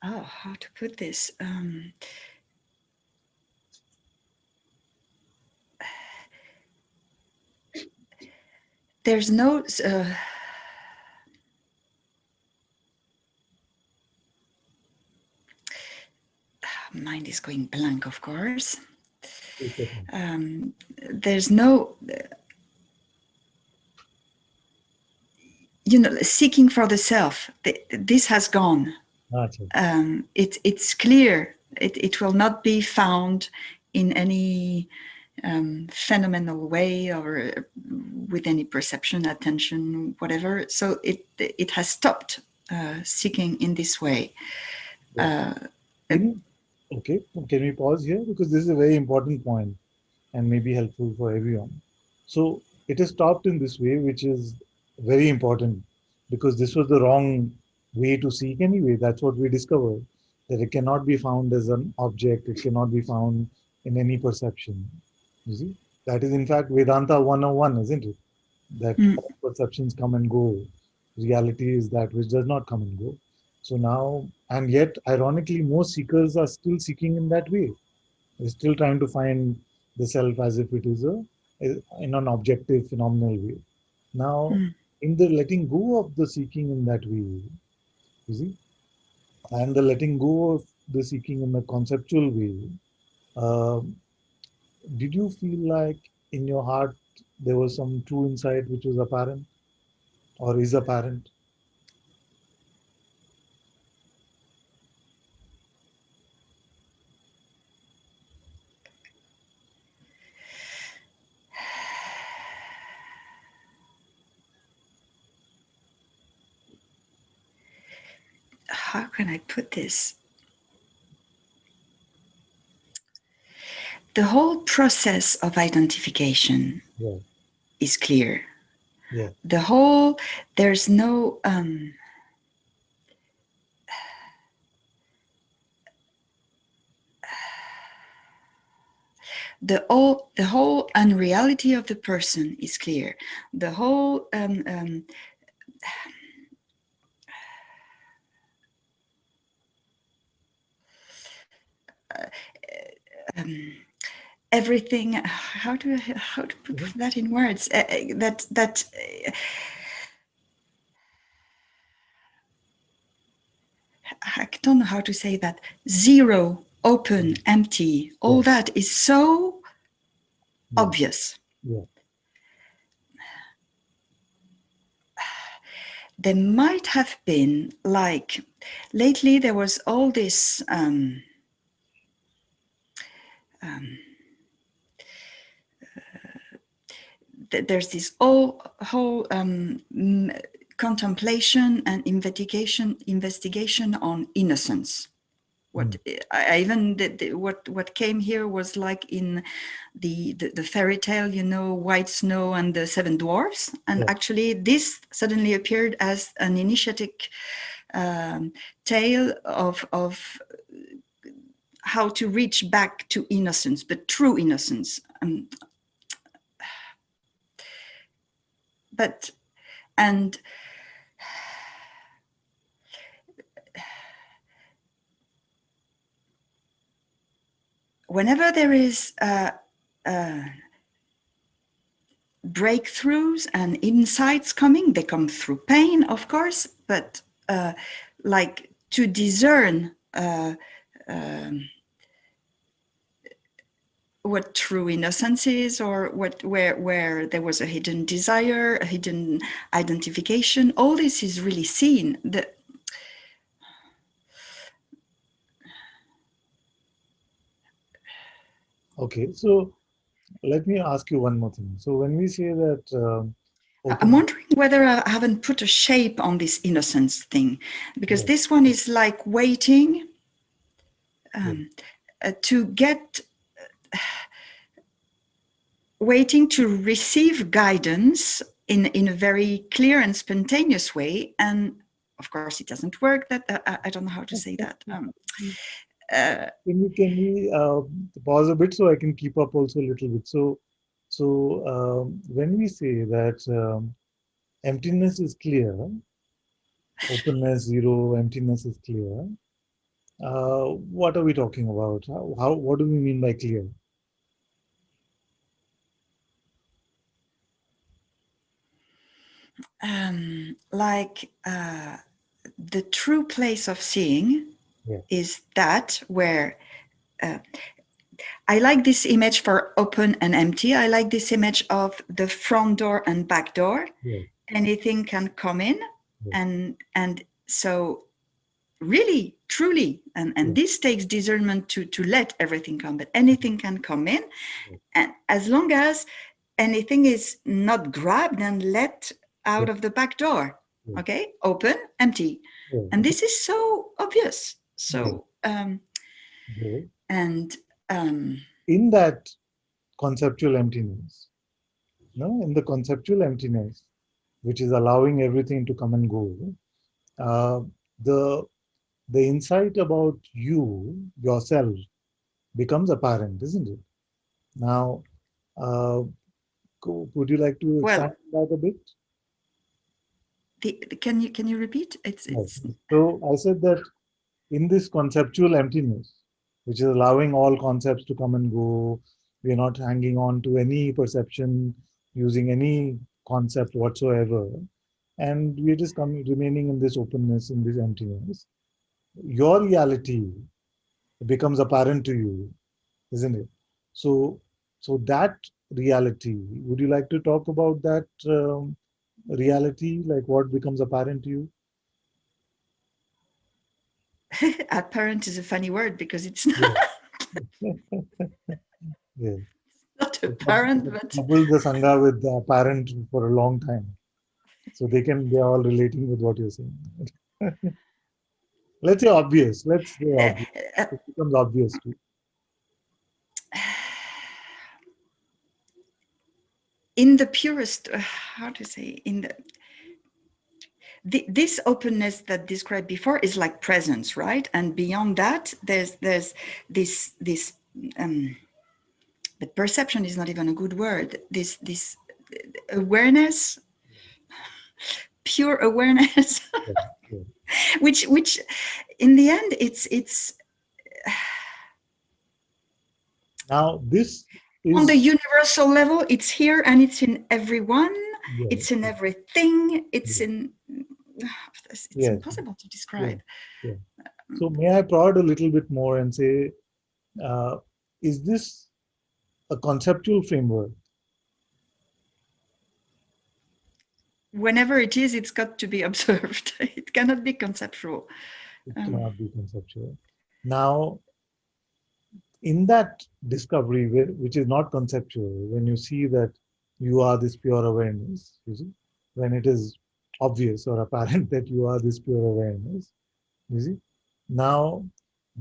oh, how to put this? There's no mind is going blank, of course. There's no, seeking for the self. This has gone. It's clear. It will not be found in any phenomenal way or with any perception, attention, whatever. So it has stopped seeking in this way. Okay, can we pause here? Because this is a very important point and may be helpful for everyone. So it is stopped in this way, which is very important because this was the wrong way to seek anyway. That's what we discovered, that it cannot be found as an object, it cannot be found in any perception. You see, that is in fact Vedanta 101, isn't it? That all perceptions come and go. Reality is that which does not come and go. So now, and yet, ironically, most seekers are still seeking in that way. They're still trying to find the self as if it is in an objective, phenomenal way. Now, in the letting go of the seeking in that way, you see, and the letting go of the seeking in the conceptual way, uh, did you feel like in your heart there was some true insight which was apparent or is apparent? How can I put this? The whole process of identification is clear. Yeah. There's no the whole unreality of the person is clear. The whole everything. How to put that in words? I don't know how to say that. Zero, open, empty. All that is so obvious. Yeah. There might have been, like, lately there was all this there's this whole contemplation and investigation on innocence. What I even what came here was like in the fairy tale, White Snow and the Seven Dwarfs, and actually this suddenly appeared as an initiatic tale of how to reach back to innocence, but true innocence. And whenever there is breakthroughs and insights coming, they come through pain, of course, but like to discern what true innocence is, or where there was a hidden desire, a hidden identification, all this is really seen. Okay, so let me ask you one more thing. So when we say that I'm wondering whether I haven't put a shape on this innocence thing, because this one is like waiting to get, waiting to receive guidance in a very clear and spontaneous way. And of course, it doesn't work. That I don't know how to say that. Can we pause a bit so I can keep up also a little bit? So when we say that emptiness is clear, openness zero, emptiness is clear, What are we talking about? What do we mean by clear? Like the true place of seeing is that where I like this image for open and empty. I like this image of the front door and back door. Anything can come in, and so really, truly, and this takes discernment to let everything come, but anything can come in, and as long as anything is not grabbed and let out of the back door, okay, open, empty, and this is so obvious. So and in that conceptual emptiness, no, in the conceptual emptiness, which is allowing everything to come and go, the insight about you yourself becomes apparent, isn't it? Now, would you like to expand that a bit? Can you repeat? It's So I said that in this conceptual emptiness, which is allowing all concepts to come and go, we are not hanging on to any perception using any concept whatsoever, and we're just remaining in this openness, in this emptiness. Your reality becomes apparent to you, isn't it? So that reality, would you like to talk about that reality, like what becomes apparent to you? apparent is a funny word because it's not, not apparent, but Couple the Sangha with the apparent for a long time. So they're all relating with what you're saying. Let's say obvious. Let's say obvious. It becomes obvious too. In the purest, how to say, in this openness that described before is like presence, right? And beyond that, there's this but perception is not even a good word. This awareness, pure awareness, which in the end it's now this is on the universal level. It's here and it's in everyone. It's in everything. It's in. It's impossible to describe. So may I prod a little bit more and say, is this a conceptual framework? Whenever it is, it's got to be observed. It cannot be conceptual. It cannot be conceptual. Now, in that discovery, which is not conceptual, when you see that you are this pure awareness, you see, when it is obvious or apparent that you are this pure awareness, you see, now,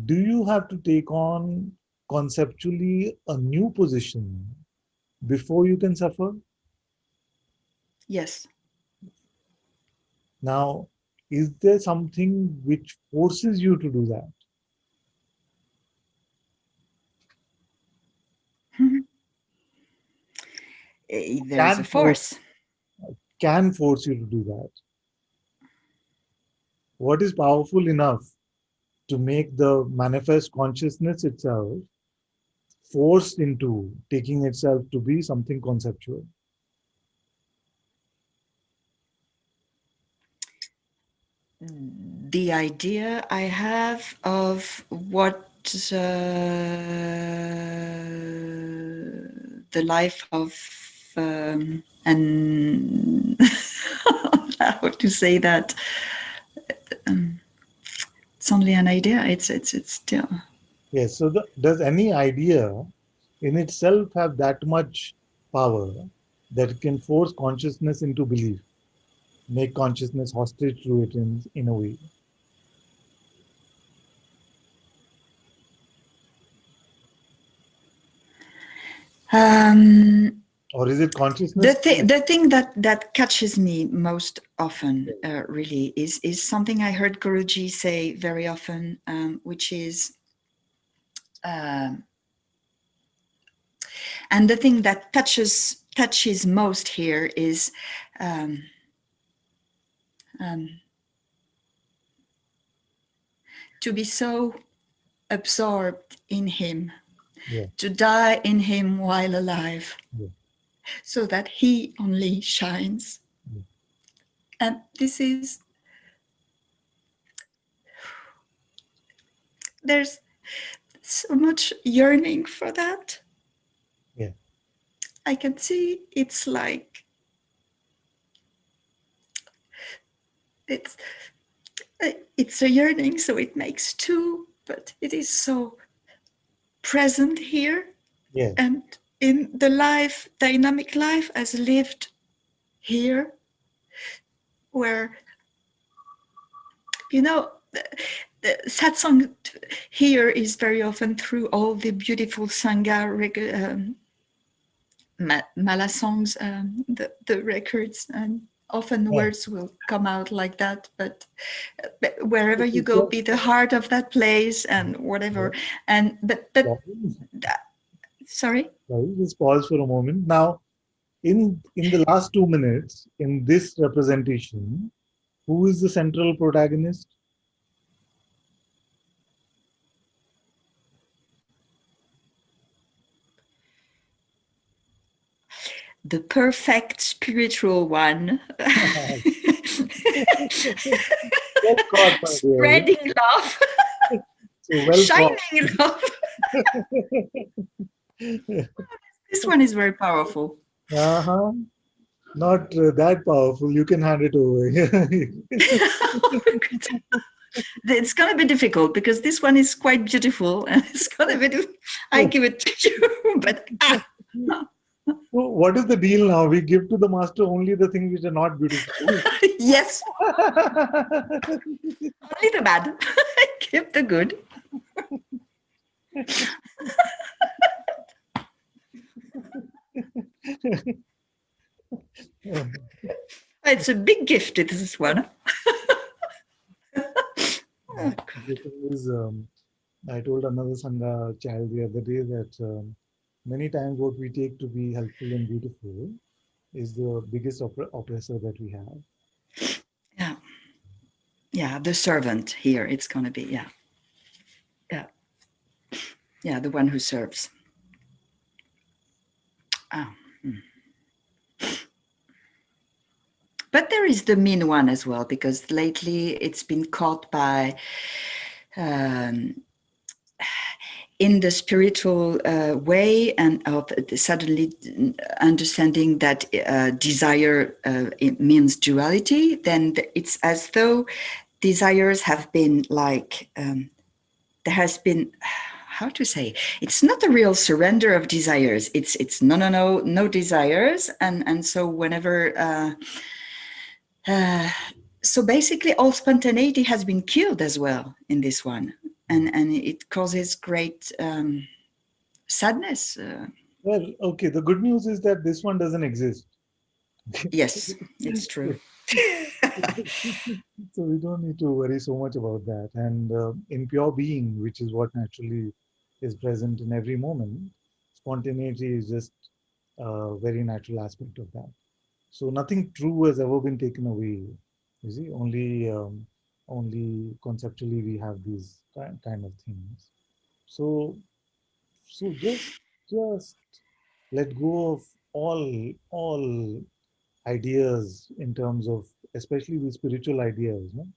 do you have to take on conceptually a new position before you can suffer? Yes. Now, is there something which forces you to do that? There is a force. Can force you to do that. What is powerful enough to make the manifest consciousness itself forced into taking itself to be something conceptual? The idea I have of what the life of and how to say that, it's only an idea. It's still. Yes. So does any idea in itself have that much power that it can force consciousness into belief, make consciousness hostage to it in a way? Or is it consciousness? The thing that catches me most often really is something I heard Guruji say very often, which is, and the thing that touches most here is to be so absorbed in him, Yeah. to die in him while alive, Yeah. so that he only shines. Yeah. And this is, there's so much yearning for that. Yeah. I can see it's like, it's a yearning, so it makes two, but it is so present here. Yeah. And in the life, dynamic life as lived here, where, you know, the satsang here is very often through all the beautiful sangha mala songs, the records, and often Yeah. words will come out like that, but wherever you It's go, just, be the heart of that place and whatever. And but sorry. sorry, just pause for a moment. Now, in the last 2 minutes, in this representation, who is the central protagonist? The perfect spiritual one. Well caught, my dear. Spreading love. So well caught. Shining love. This one is very powerful. Uh-huh. Not that powerful. You can hand it over. It's going to be difficult because this one is quite beautiful and it's going to be I give it to you, but So what is the deal now? We give to the master only the things which are not beautiful. yes, only the bad. Keep the good. It's a big gift, this one. The thing is, I told another Sangha child the other day that many times what we take to be helpful and beautiful is the biggest oppressor that we have. Yeah. Yeah, the servant here, it's going to be, yeah. Yeah. Yeah, the one who serves. Ah. But there is the mean one as well, because lately it's been caught by, in the spiritual way, and of suddenly understanding that desire it means duality, then it's as though desires have been like, there has been, how to say, it's not a real surrender of desires. It's no desires, and so whenever. So basically, all spontaneity has been killed as well in this one, and it causes great sadness. Well, okay, the good news is that this one doesn't exist. Yes, it's true. So we don't need to worry so much about that. And in pure being, which is what naturally is present in every moment, spontaneity is just a very natural aspect of that. So nothing true has ever been taken away. You see, only conceptually we have these kind of things. So just let go of all ideas in terms of, especially the spiritual ideas, no?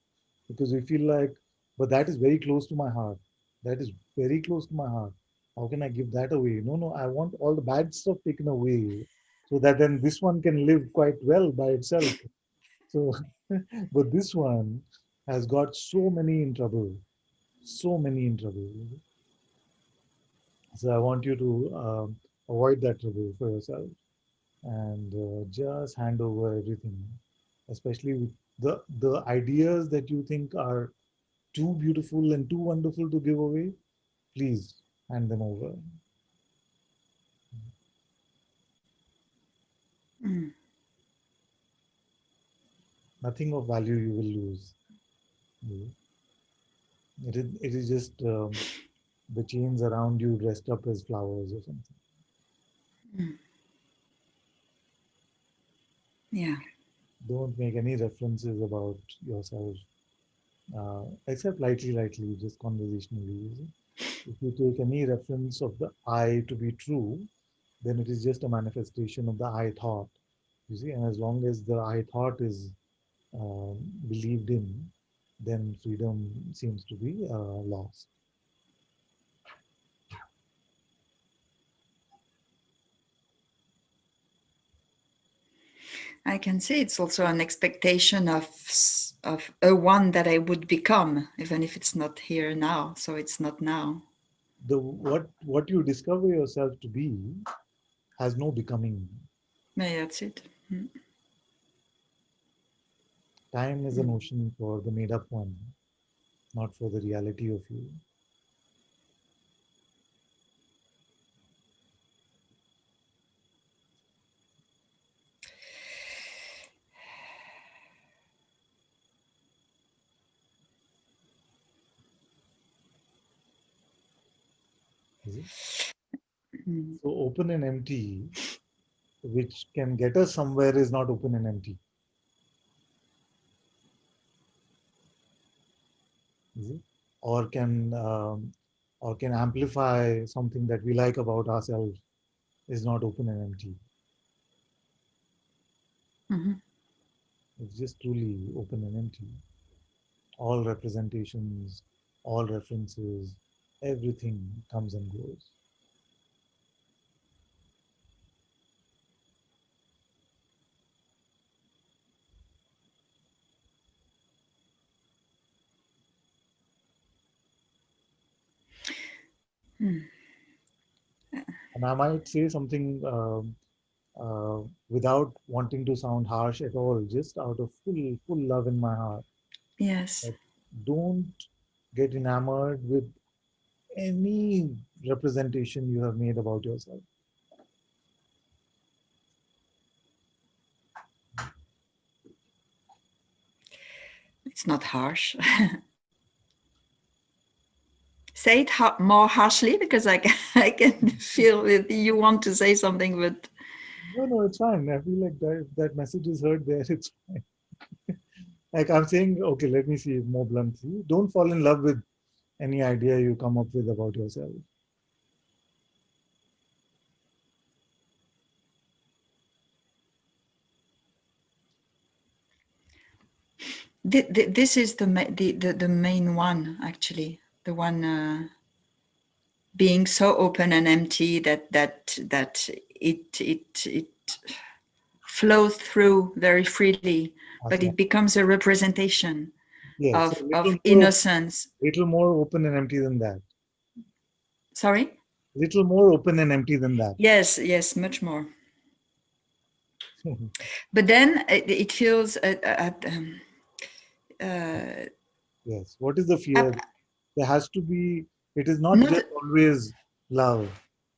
Because we feel like, but that is very close to my heart. That is very close to my heart. How can I give that away? No, I want all the bad stuff taken away so that then this one can live quite well by itself. So, but this one has got so many in trouble, so many in trouble. So I want you to avoid that trouble for yourself and just hand over everything, especially with the ideas that you think are too beautiful and too wonderful to give away. Please hand them over. Mm. Nothing of value you will lose. It is just the chains around you dressed up as flowers or something. Mm. Yeah. Don't make any references about yourself, except lightly, just conversationally. If you take any reference of the I to be true, then it is just a manifestation of the I thought. You see, and as long as the I thought is believed in, then freedom seems to be lost. I can say it's also an expectation of a one that I would become, even if it's not here now. So it's not now. The what you discover yourself to be has no becoming. Yeah, that's it. Time is a notion for the made up one, not for the reality of you. Is it? So open and empty, which can get us somewhere, is not open and empty. Is it? Or can amplify something that we like about ourselves, is not open and empty. Mm-hmm. It's just truly open and empty. All representations, all references, everything comes and goes. And I might say something without wanting to sound harsh at all, just out of full love in my heart. Yes. But don't get enamored with any representation you have made about yourself. It's not harsh. Say it more harshly, because I can, I can feel that you want to say something, but No, it's fine. I feel like that message is heard there. It's fine. Like I'm saying, okay, let me see more bluntly. Don't fall in love with any idea you come up with about yourself. this is the main one, actually, the one being so open and empty that it flows through very freely, but it becomes a representation Yes, a of innocence. little more open and empty than that. Sorry? Little more open and empty than that. Yes, much more. But then it feels Yes. What is the fear? There has to be. It is not just always love.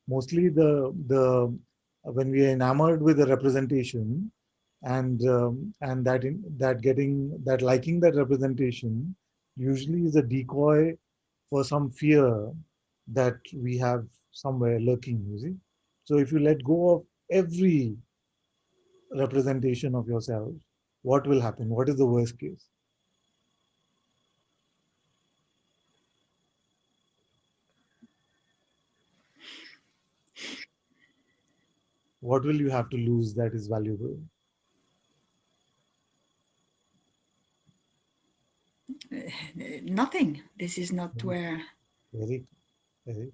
Mostly the when we are enamored with a representation, and that getting that liking that representation usually is a decoy for some fear that we have somewhere lurking. You see. So if you let go of every representation of yourself, what will happen? What is the worst case? What will you have to lose that is valuable? nothing. This is not where. Very, very.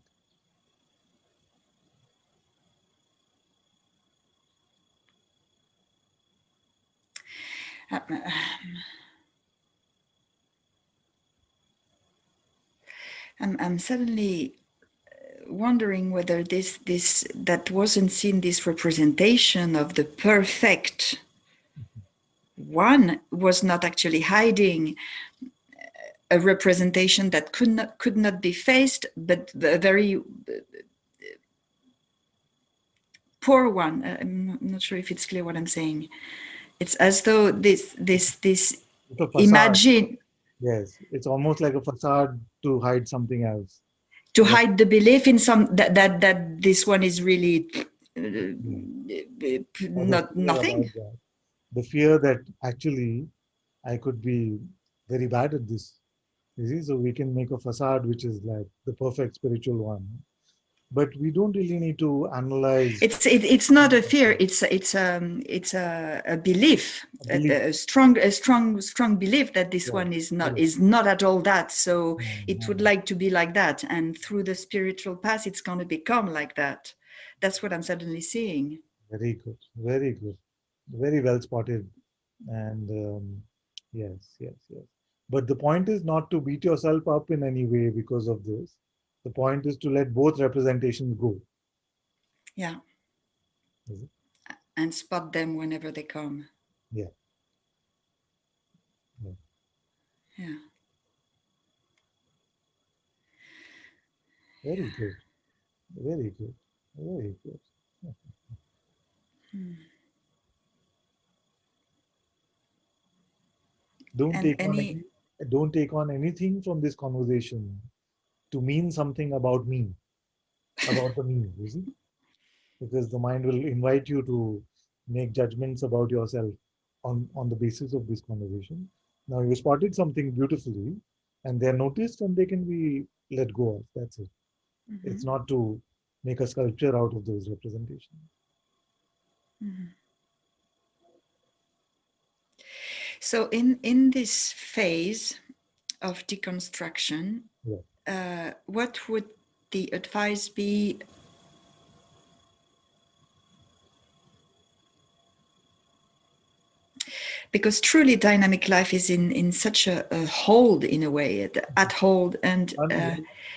I'm suddenly wondering whether this that wasn't seen, this representation of the perfect one, was not actually hiding a representation that could not be faced, but a very poor one. I'm not sure if it's clear what I'm saying. It's as though this It's a facade. imagine, Yes, it's almost like a facade to hide something else. to What, hide the belief in some that this one is really or the not fear nothing. about that. The fear that actually I could be very bad at this. You see, so we can make a facade which is like the perfect spiritual one, but we don't really need to analyze. It's not a fear. It's a belief, a strong belief that this one is not at all that. So it would like to be like that, and through the spiritual path, it's going to become like that. That's what I'm suddenly seeing. Very good, very good, very well spotted, and yes, yes, yes. But the point is not to beat yourself up in any way because of this. The point is to let both representations go. Yeah. Is it? And spot them whenever they come. Yeah. Yeah. Yeah. Very good. Very good. Very good. Don't take on anything from this conversation to mean something about me, about the me, you see? Because the mind will invite you to make judgments about yourself on the basis of this conversation. Now you spotted something beautifully and they're noticed and they can be let go of. That's it. Mm-hmm. It's not to make a sculpture out of those representations. Mm-hmm. So in this phase of deconstruction, what would the advice be? Because truly dynamic life is in such a hold, in a way, at hold and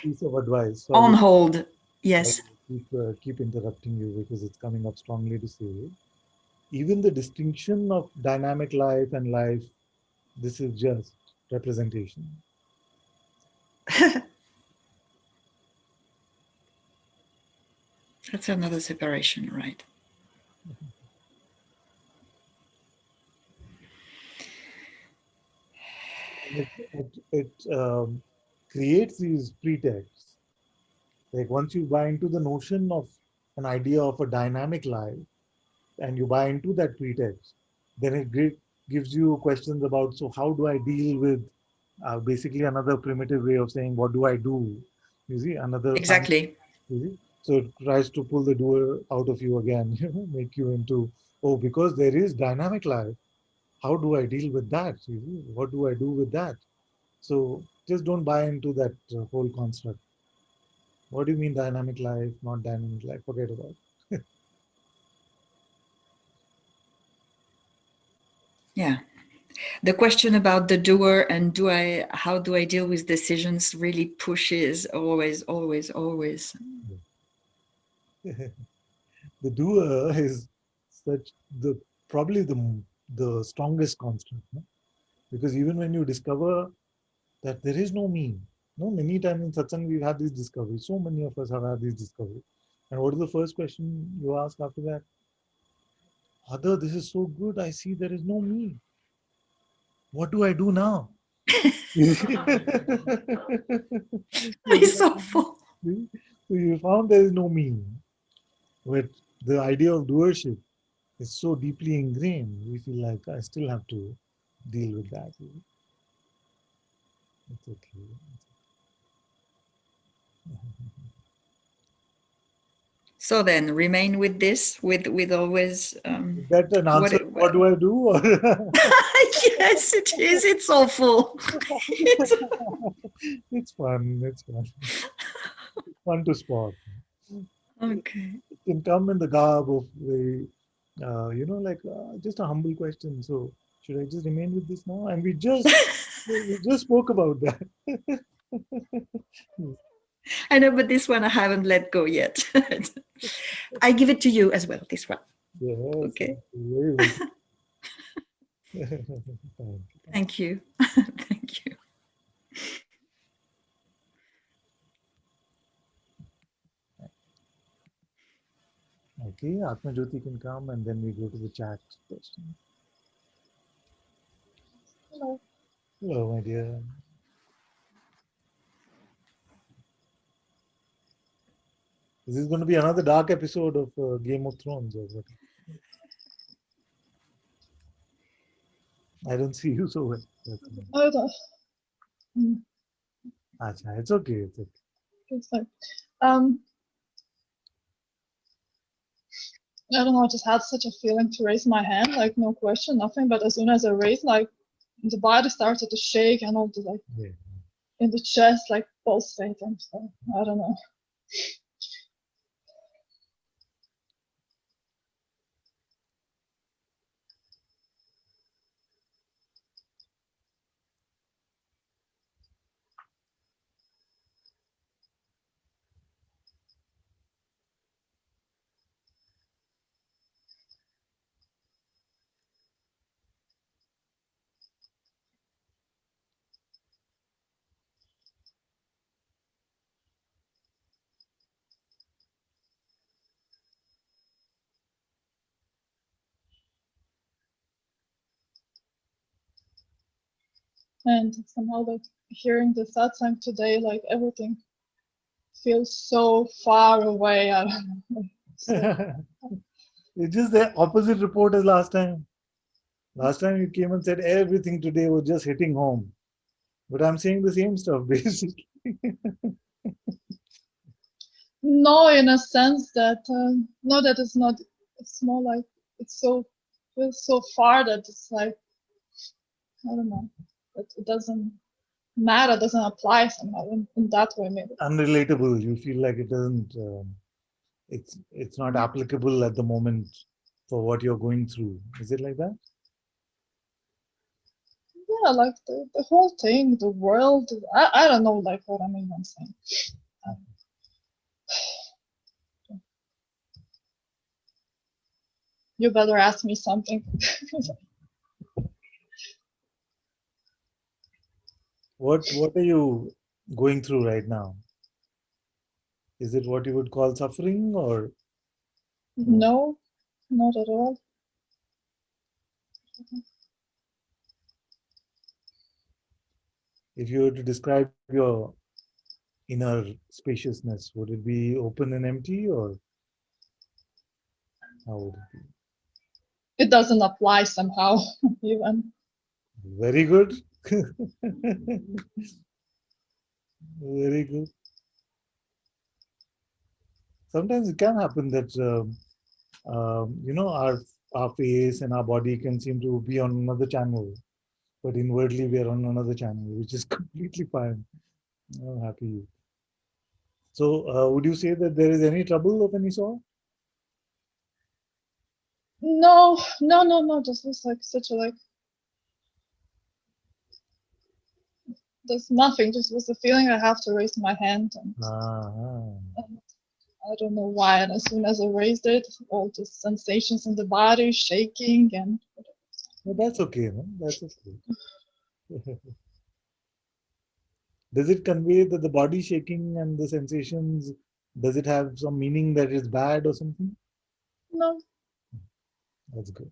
piece of advice. Sorry. On hold. Yes. I keep interrupting you because it's coming up strongly to say, even the distinction of dynamic life and life, this is just representation. That's another separation, right? It creates these pretexts. Like once you buy into the notion of an idea of a dynamic life and you buy into that pretext, then it gives you questions about, so how do I deal with basically another primitive way of saying, what do I do? You see, another. Exactly. You see? So it tries to pull the doer out of you again, make you into, oh, because there is dynamic life, how do I deal with that? You see? What do I do with that? So just don't buy into that whole construct. What do you mean dynamic life, not dynamic life? Forget about it. Yeah. The question about the doer and how do I deal with decisions really pushes always. The doer is probably the strongest construct, no? Because even when you discover that there is no me, no, many times in satsang we've had these discoveries. So many of us have had these discoveries. And what is the first question you ask after that? Other, this is so good. I see there is no me. What do I do now? It's so full. So you found there is no me. But the idea of doership is so deeply ingrained. We feel like I still have to deal with that. It's okay. So then, remain with this, with always. Is that an answer? What do I do? Yes, it is. It's awful. It's fun. It's fun. It's fun to spot. Okay. It can come in the garb of the, like just a humble question. So should I just remain with this now? And we just spoke about that. I know, but this one I haven't let go yet. I give it to you as well, this one. Yes. Okay. Thank you. Thank you. Okay, Atma Jyoti can come and then we go to the chat question. Hello. Hello, my dear. Is this going to be another dark episode of Game of Thrones or what? I don't see you so well. Acha, it's okay. It's okay. It's like, um, I don't know, I just had such a feeling to raise my hand, like no question, nothing. But as soon as I raised, like the body started to shake and all the like Yeah. in the chest, like pulsating. So I don't know. And somehow like hearing the satsang today, like everything feels so far away. I don't know. So, It's just the opposite report as last time. Last time you came and said everything today was just hitting home. But I'm saying the same stuff basically. no, in a sense that no, that it's not. It's more like it's so feels so far that it's like I don't know. It doesn't matter, doesn't apply somehow in that way maybe. Unrelatable. You feel like it doesn't. It's not applicable at the moment for what you're going through. Is it like that? Yeah, like the whole thing, the world. I don't know like what I'm even saying. You better ask me something. What are you going through right now? Is it what you would call suffering or No, not at all. if you were to describe your inner spaciousness, would it be open and empty or how would it be? It doesn't apply somehow even. Very good. Very good. Sometimes it can happen that our face and our body can seem to be on another channel, but inwardly we are on another channel, which is completely fine. I'm happy. So, would you say that there is any trouble of any sort? No, no, no, no. This was like such a like. There's nothing. Just was the feeling I have to raise my hand, and Ah, I don't know why. And as soon as I raised it, all the sensations in the body, shaking, and well, that's okay. No? That's okay. Does it convey that the body shaking and the sensations, does it have some meaning that is bad or something? no. That's good.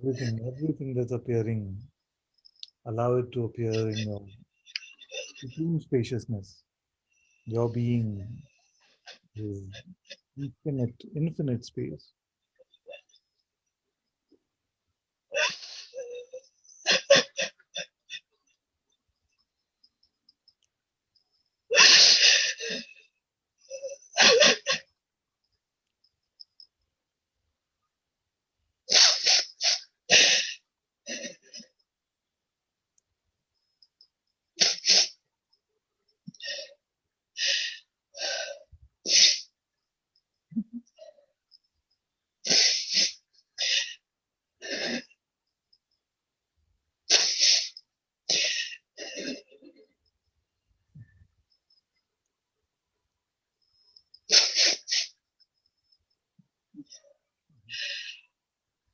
Everything that's appearing, allow it to appear in your supreme spaciousness. Your being is infinite space.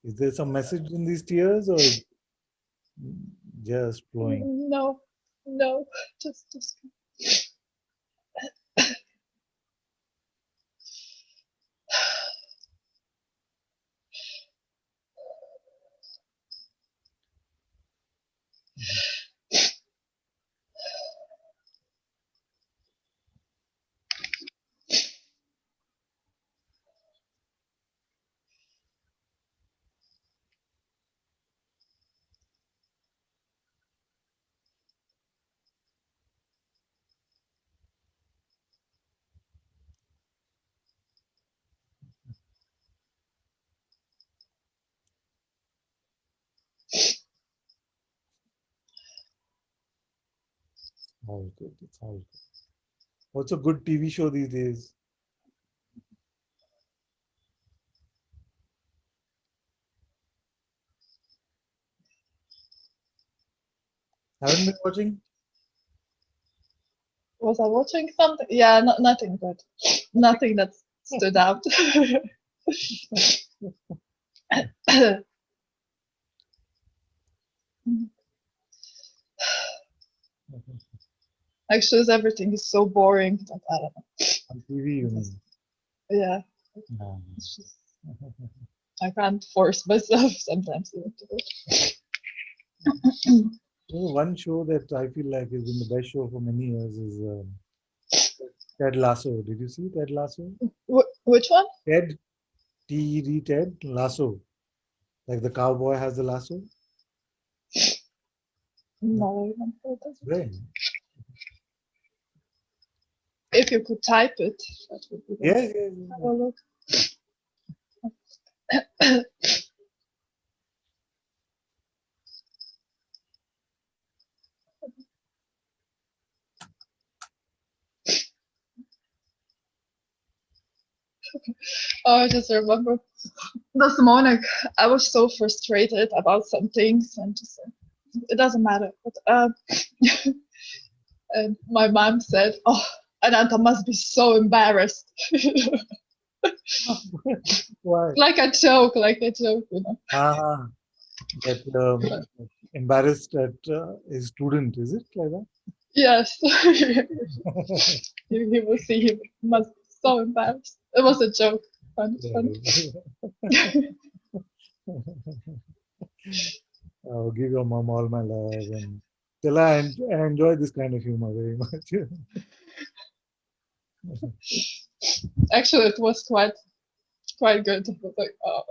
Is there some message in these tears or is just flowing? No, No, just. All good. It's all good. What's a good TV show these days? Haven't been watching? Was I watching something? Yeah, nothing good. Nothing that stood out. Actually, everything is so boring that I don't know. On TV, you mean? Yeah, No. it's just, I can't force myself sometimes even to watch. One show that I feel like has been the best show for many years is Ted Lasso. Did you see Ted Lasso? Which one? Ted, T-E-D, Ted Lasso. Like the cowboy has the lasso. No, I haven't heard of it. Right. If you could type it, that would be Yeah, good. yeah, Have yeah. a look. Oh, I just remember this morning I was so frustrated about some things and just it doesn't matter. But and my mom said, "Oh, Ananta must be so embarrassed." Why? Like a joke, you know. That embarrassed at his student, is it like that? Yes. You will see him must be so embarrassed. It was a joke. Fun. I'll give your mom all my love and tell her I enjoy this kind of humor very much. Actually, it was quite good. It was like, oh.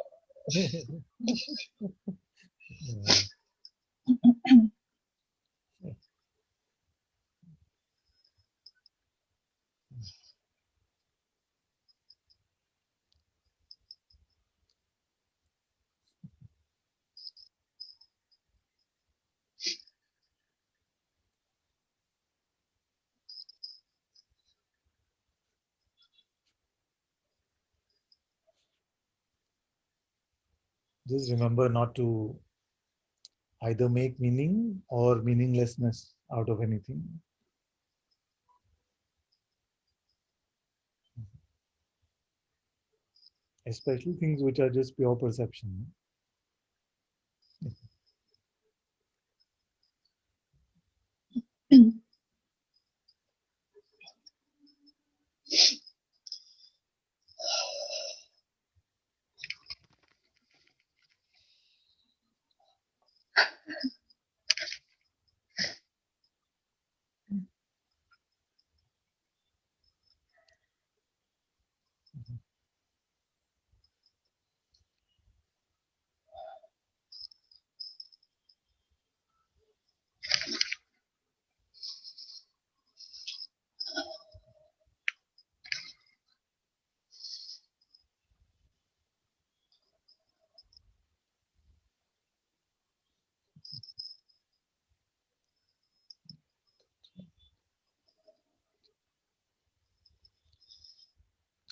Just remember not to either make meaning or meaninglessness out of anything. Especially things which are just pure perception.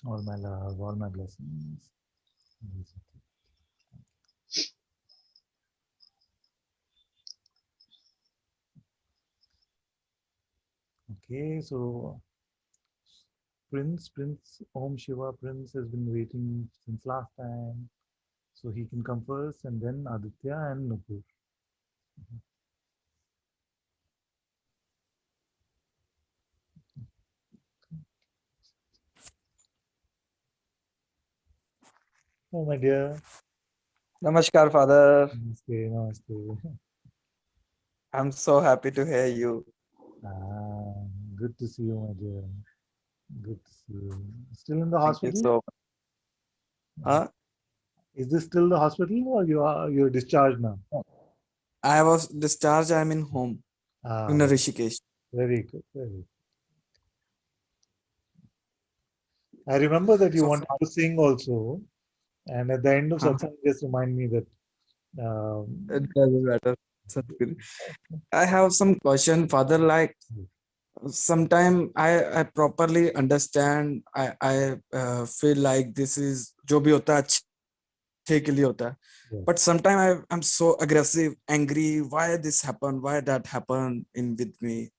All my love, all my blessings. Okay, so Prince, Om Shiva, Prince has been waiting since last time. So he can come first and then Aditya and Nupur. Oh, my dear. Namaskar, Father. Namaste, namaste. I'm so happy to hear you. Ah, good to see you, my dear. Good to see you. Still in the Thank you hospital? so much. Huh? Is this still the hospital or you're discharged now? I was discharged. I'm in home Ah, in Rishikesh. very good, very good. I remember that you So, wanted to sing also, and at the end of huh? satsang, just remind me that. It doesn't matter. Sadhguru. I have some question, Father. Like sometime I properly understand. I feel like this is जो भी होता है अच्छे के लिए होता है. Yes, But sometimes I'm so aggressive, angry. Why this happened? Why that happened in with me?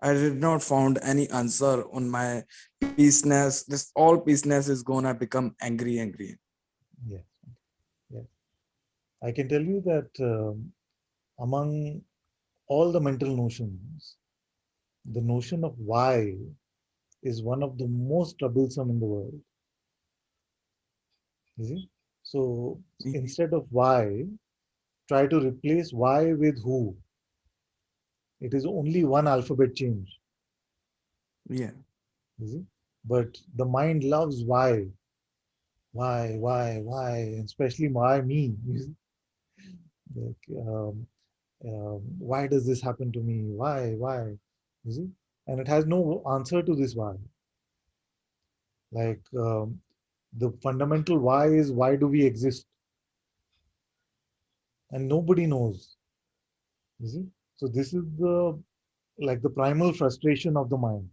I did not found any answer on my peaceness. This all peaceness is gonna become angry. yes, yes. I can tell you that among all the mental notions, the notion of why is one of the most troublesome in the world. You see? So instead of why, try to replace why with who. It is only one alphabet change. Yeah. You see? But the mind loves why, especially why me. You see? Like, why does this happen to me? Why? You see? And it has no answer to this why. Like the fundamental why is why do we exist? And nobody knows. You see? So this is the like the primal frustration of the mind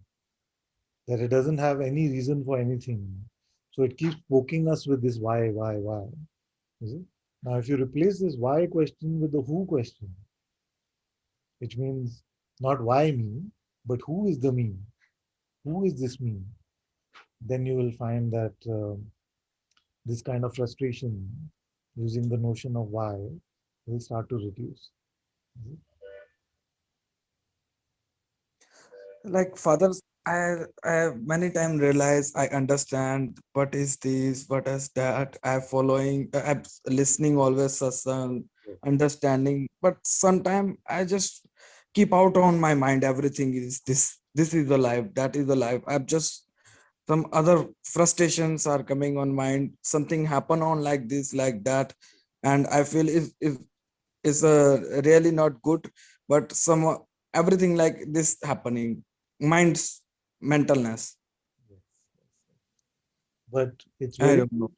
that it doesn't have any reason for anything. So it keeps poking us with this why. You see? Now, if you replace this why question with the who question, which means not why me, but who is the me? Who is this me? Then you will find that this kind of frustration using the notion of why will start to reduce. Like fathers, I many times realize I understand what is this, what is that. I'm following, I'm listening always satsang, understanding. But sometimes I just keep out on my mind. Everything is this. This is the life. That is the life. I'm just some other frustrations are coming on mind. Something happen on like this, like that, and I feel is really not good. But some everything like this happening mind's mentalness. Yes. But it's I very don't know.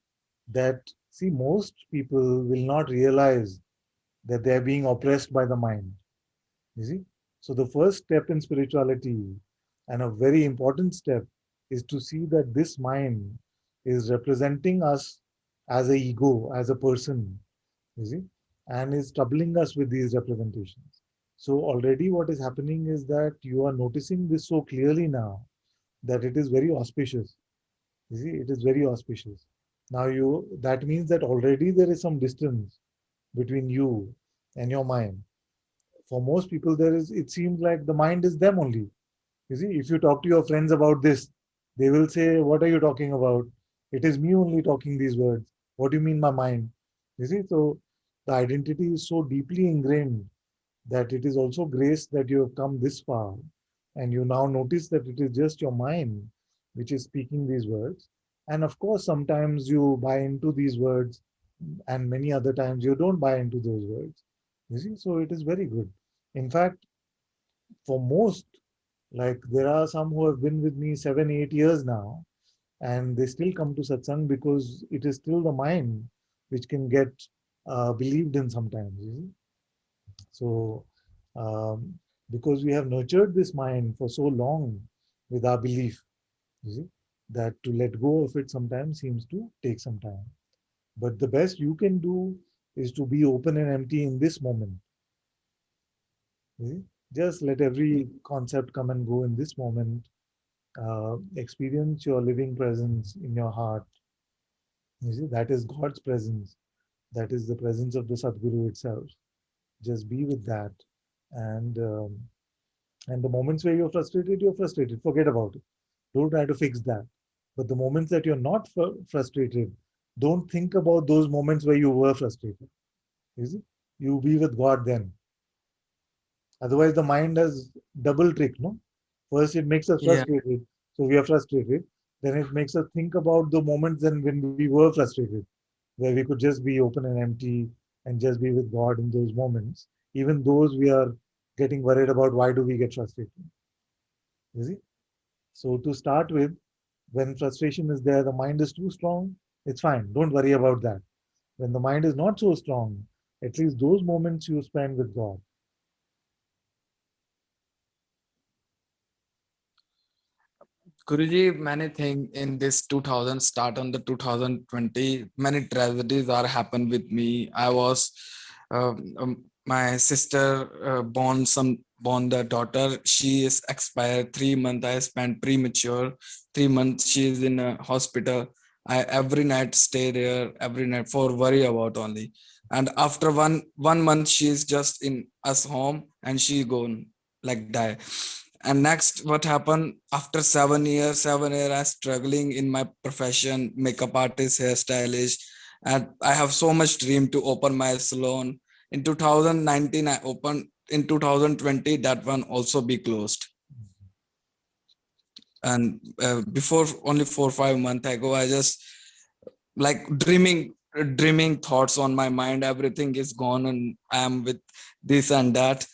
that, see, most people will not realize that they're being oppressed by the mind. You see? So the first step in spirituality, and a very important step, is to see that this mind is representing us as a ego, as a person, you see, and is troubling us with these representations. So already what is happening is that you are noticing this so clearly now that it is very auspicious. You see, it is very auspicious. Now that means that already there is some distance between you and your mind. For most people, it seems like the mind is them only. You see, if you talk to your friends about this, they will say, what are you talking about? It is me only talking these words. What do you mean, my mind? You see, so the identity is so deeply ingrained that it is also grace that you have come this far. And you now notice that it is just your mind which is speaking these words. And of course, sometimes you buy into these words, and many other times you don't buy into those words. You see, so it is very good. In fact, for most, like there are some who have been with me 7, 8 years now, and they still come to satsang because it is still the mind which can get believed in sometimes. You see? So, because we have nurtured this mind for so long with our belief, you see, that to let go of it sometimes seems to take some time. But the best you can do is to be open and empty in this moment. You see? Just let every concept come and go in this moment. Experience your living presence in your heart. You see, that is God's presence. That is the presence of the Sadguru itself. Just be with that. And and the moments where you're frustrated, forget about it. Don't try to fix that. But the moments that you're not frustrated, Don't think about those moments where you were frustrated. You see? You be with God then. Otherwise, the mind has double trick, no? First, it makes us Yeah. frustrated. So we are frustrated. Then it makes us think about the moments then when we were frustrated, where we could just be open and empty and just be with God in those moments. Even those we are getting worried about, why do we get frustrated? You see? So to start with, when frustration is there, the mind is too strong, it's fine. Don't worry about that. When the mind is not so strong, at least those moments you spend with God. Guruji, many things in this 2000 start on the 2020. Many tragedies are happened with me. I was my sister born the daughter. She is expired 3 months. I spent premature 3 months. She is in a hospital. I every night stay there every night for worry about only. And after one month, she is just in us home and she gone like die. And next what happened after 7 years, 7 years I struggling in my profession, makeup artist, hairstylist, and I have so much dream to open my salon. In 2019 I opened. In 2020 that one also be closed. And before only 4 5 months ago I just like dreaming thoughts on my mind, everything is gone and I am with this and that.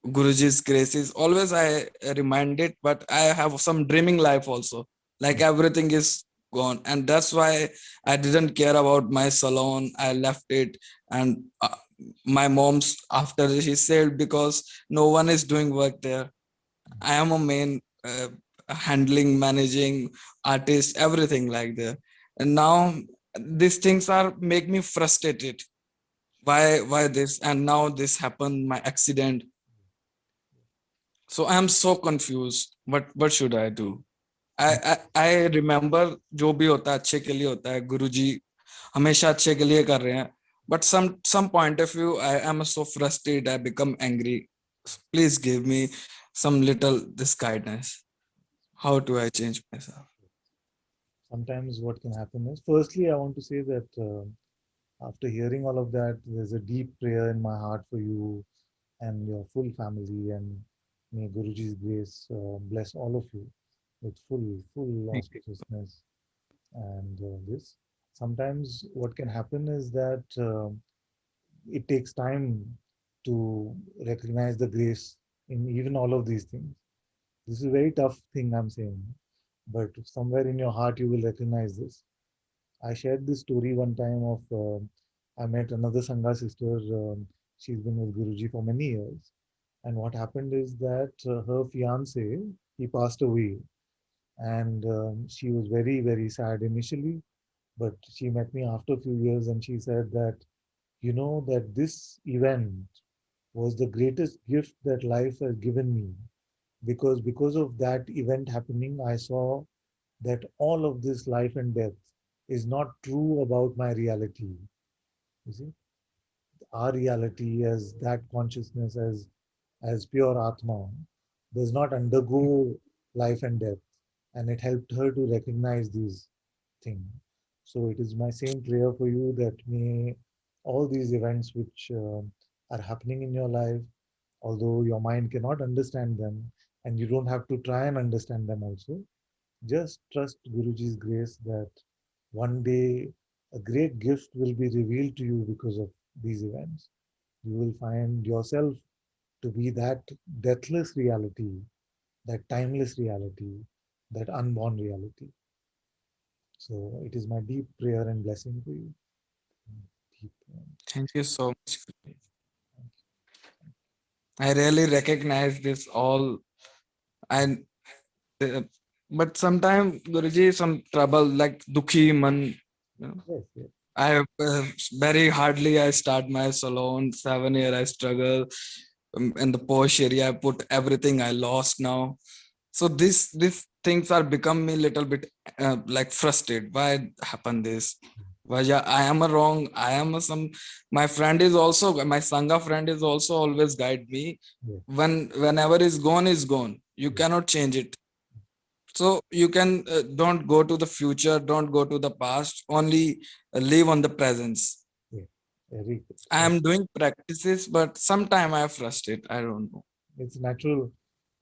Guruji's grace is always I remind it, but I have some dreaming life also, like everything is gone, and that's why I didn't care about my salon. I left it. And my mom's after she said, because no one is doing work there, I am a main handling, managing, artist, everything like that. And now these things are make me frustrated. Why this? And now this happened, my accident. So I am so confused. What should I do? I remember जो भी होता है अच्छे के लिए होता है. गुरुजी हमेशा अच्छे के लिए कर रहे हैं. But some point of view, I am so frustrated. I become angry. Please give me some little this guidance. How do I change myself? Sometimes what can happen is, firstly, I want to say that after hearing all of that, there's a deep prayer in my heart for you and your full family, and may Guruji's grace bless all of you with full Thank you. auspiciousness. And this sometimes what can happen is that it takes time to recognize the grace in even all of these things. This is a very tough thing I'm saying, but somewhere in your heart you will recognize this. I shared this story one time of I met another Sangha sister. She's been with Guruji for many years, and what happened is that her fiance, he passed away, and she was very sad initially. But she met me after a few years, and she said that, you know, that this event was the greatest gift that life has given me, because of that event happening, I saw that all of this life and death is not true about my reality. You see, our reality as that consciousness, as pure Atma, does not undergo life and death. And it helped her to recognize these things. So it is my same prayer for you that may all these events which are happening in your life, although your mind cannot understand them, and you don't have to try and understand them also, just trust Guruji's grace that one day a great gift will be revealed to you because of these events. You will find yourself to be that deathless reality, that timeless reality, that unborn reality. So it is my deep prayer and blessing for you. Deep, Thank you so much. I really recognize this all. And uh, but sometimes Guruji, some trouble like dukhi man. You know, yes, yes, I very hardly I start my salon. 7 year I struggle in the posh area. I put everything I lost now. So these things are become me little bit like frustrated. Why happened this? Why yeah, I am a wrong. I am a some. My friend is also my sangha friend is also always guide me. yes, Whenever is gone is gone. You yes, cannot change it. So you can don't go to the future, don't go to the past, only live on the presence. Yeah, very good. I am doing practices, but sometime I frustrate. I don't know. It's natural.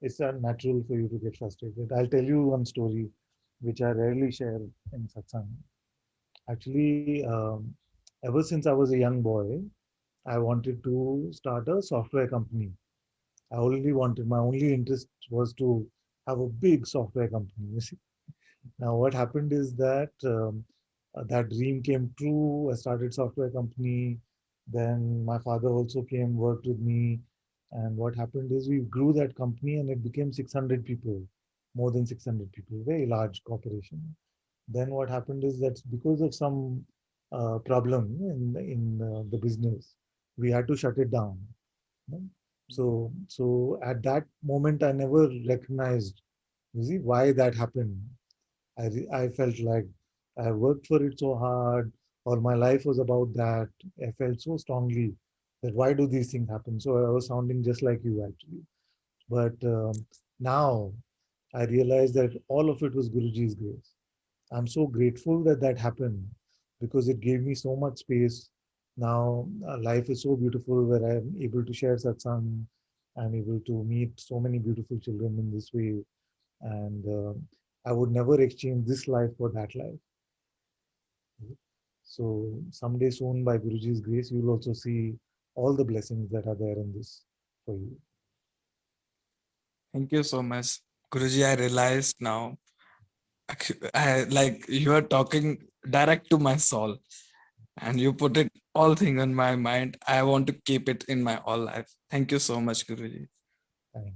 It's natural for you to get frustrated. I'll tell you one story which I rarely share in satsang. Actually, ever since I was a young boy, I wanted to start a software company. I only wanted, my only interest was to have a big software company. You see? Now, what happened is that that dream came true. I started software company. Then my father also came, worked with me. And what happened is we grew that company and it became 600 people, more than 600 people, very large corporation. Then what happened is that because of some problem in the business, we had to shut it down. No? So at that moment, I never recognized, you see, why that happened. I felt like I worked for it so hard, or my life was about that. I felt so strongly that why do these things happen? So I was sounding just like you actually. But now I realized that all of it was Guruji's grace. I'm so grateful that that happened because it gave me so much space. Now life is so beautiful where I'm able to share satsang. I'm able to meet so many beautiful children in this way. And I would never exchange this life for that life. So someday soon, by Guruji's grace, you'll also see all the blessings that are there in this for you. Thank you so much, Guruji. I realized now, I like you are talking direct to my soul, and you put it all thing on my mind. I want to keep it in my all life. Thank you so much, Guruji. Thank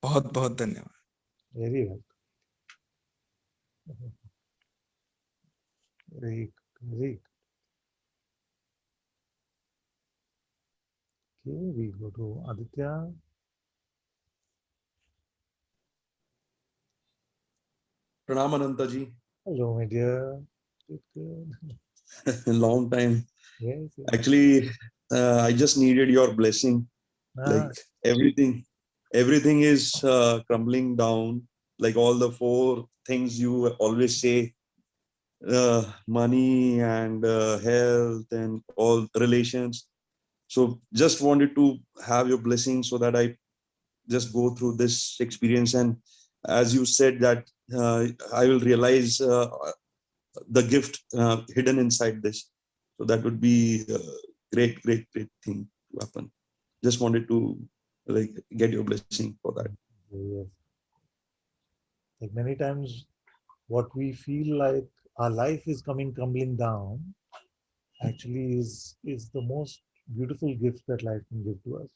बहुत बहुत धन्यवाद. you. Very well. Very, very. Okay, we go to Aditya. Pranam Ananta ji. Hello, my dear. Good, good. Long time. Yes, yes. Actually, I just needed your blessing. Ah, Like everything is crumbling down. Like all the four things you always say, money and health and all relations. So just wanted to have your blessing so that I just go through this experience. And as you said that I will realize the gift hidden inside this. So that would be a great thing to happen. Just wanted to like get your blessing for that. yes. Like many times, what we feel like our life is coming crumbling down actually is the most beautiful gift that life can give to us.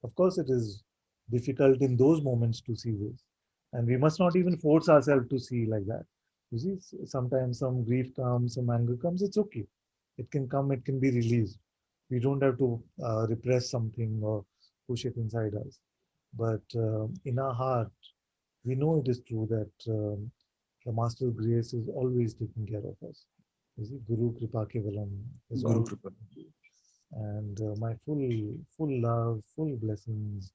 Of course, it is difficult in those moments to see this, and we must not even force ourselves to see like that. You see, sometimes some grief comes, some anger comes. It's okay. It can come. It can be released. We don't have to repress something or push it inside us. But in our heart, we know it is true that the Master's grace is always taking care of us. You see, Guru Kripa Kevalam is Guru all, Kripa. and my full love, full blessings,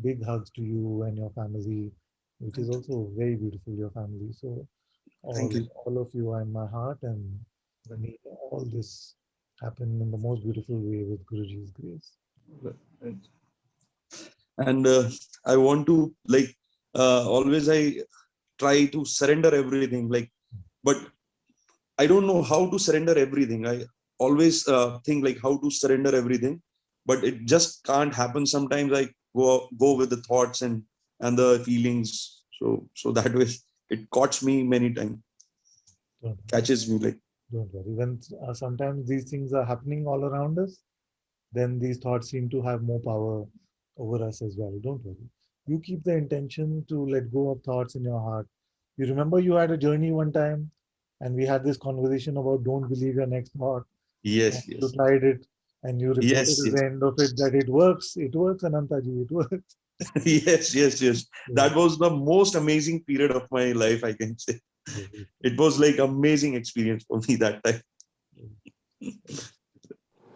big hugs to you and your family, which is Thank you. also very beautiful, your family. So Thank you. all of you are in my heart, and may all this happen in the most beautiful way with Guruji's grace. And I want to like always I try to surrender everything, like, but I don't know how to surrender everything. I always think like how to surrender everything, but it just can't happen. Sometimes I go with the thoughts and the feelings. So that way it caught me many times, Don't worry. catches me like. Don't worry. When sometimes these things are happening all around us, then these thoughts seem to have more power over us as well. Don't worry. You keep the intention to let go of thoughts in your heart. You remember you had a journey one time and we had this conversation about don't believe your next thought. And Yes, you yes, tried it and you reported yes, at yes. the end of it that it works. It works, Anantaji. It works. Yes. Yeah. That was the most amazing period of my life, I can say. It was like amazing experience for me that time.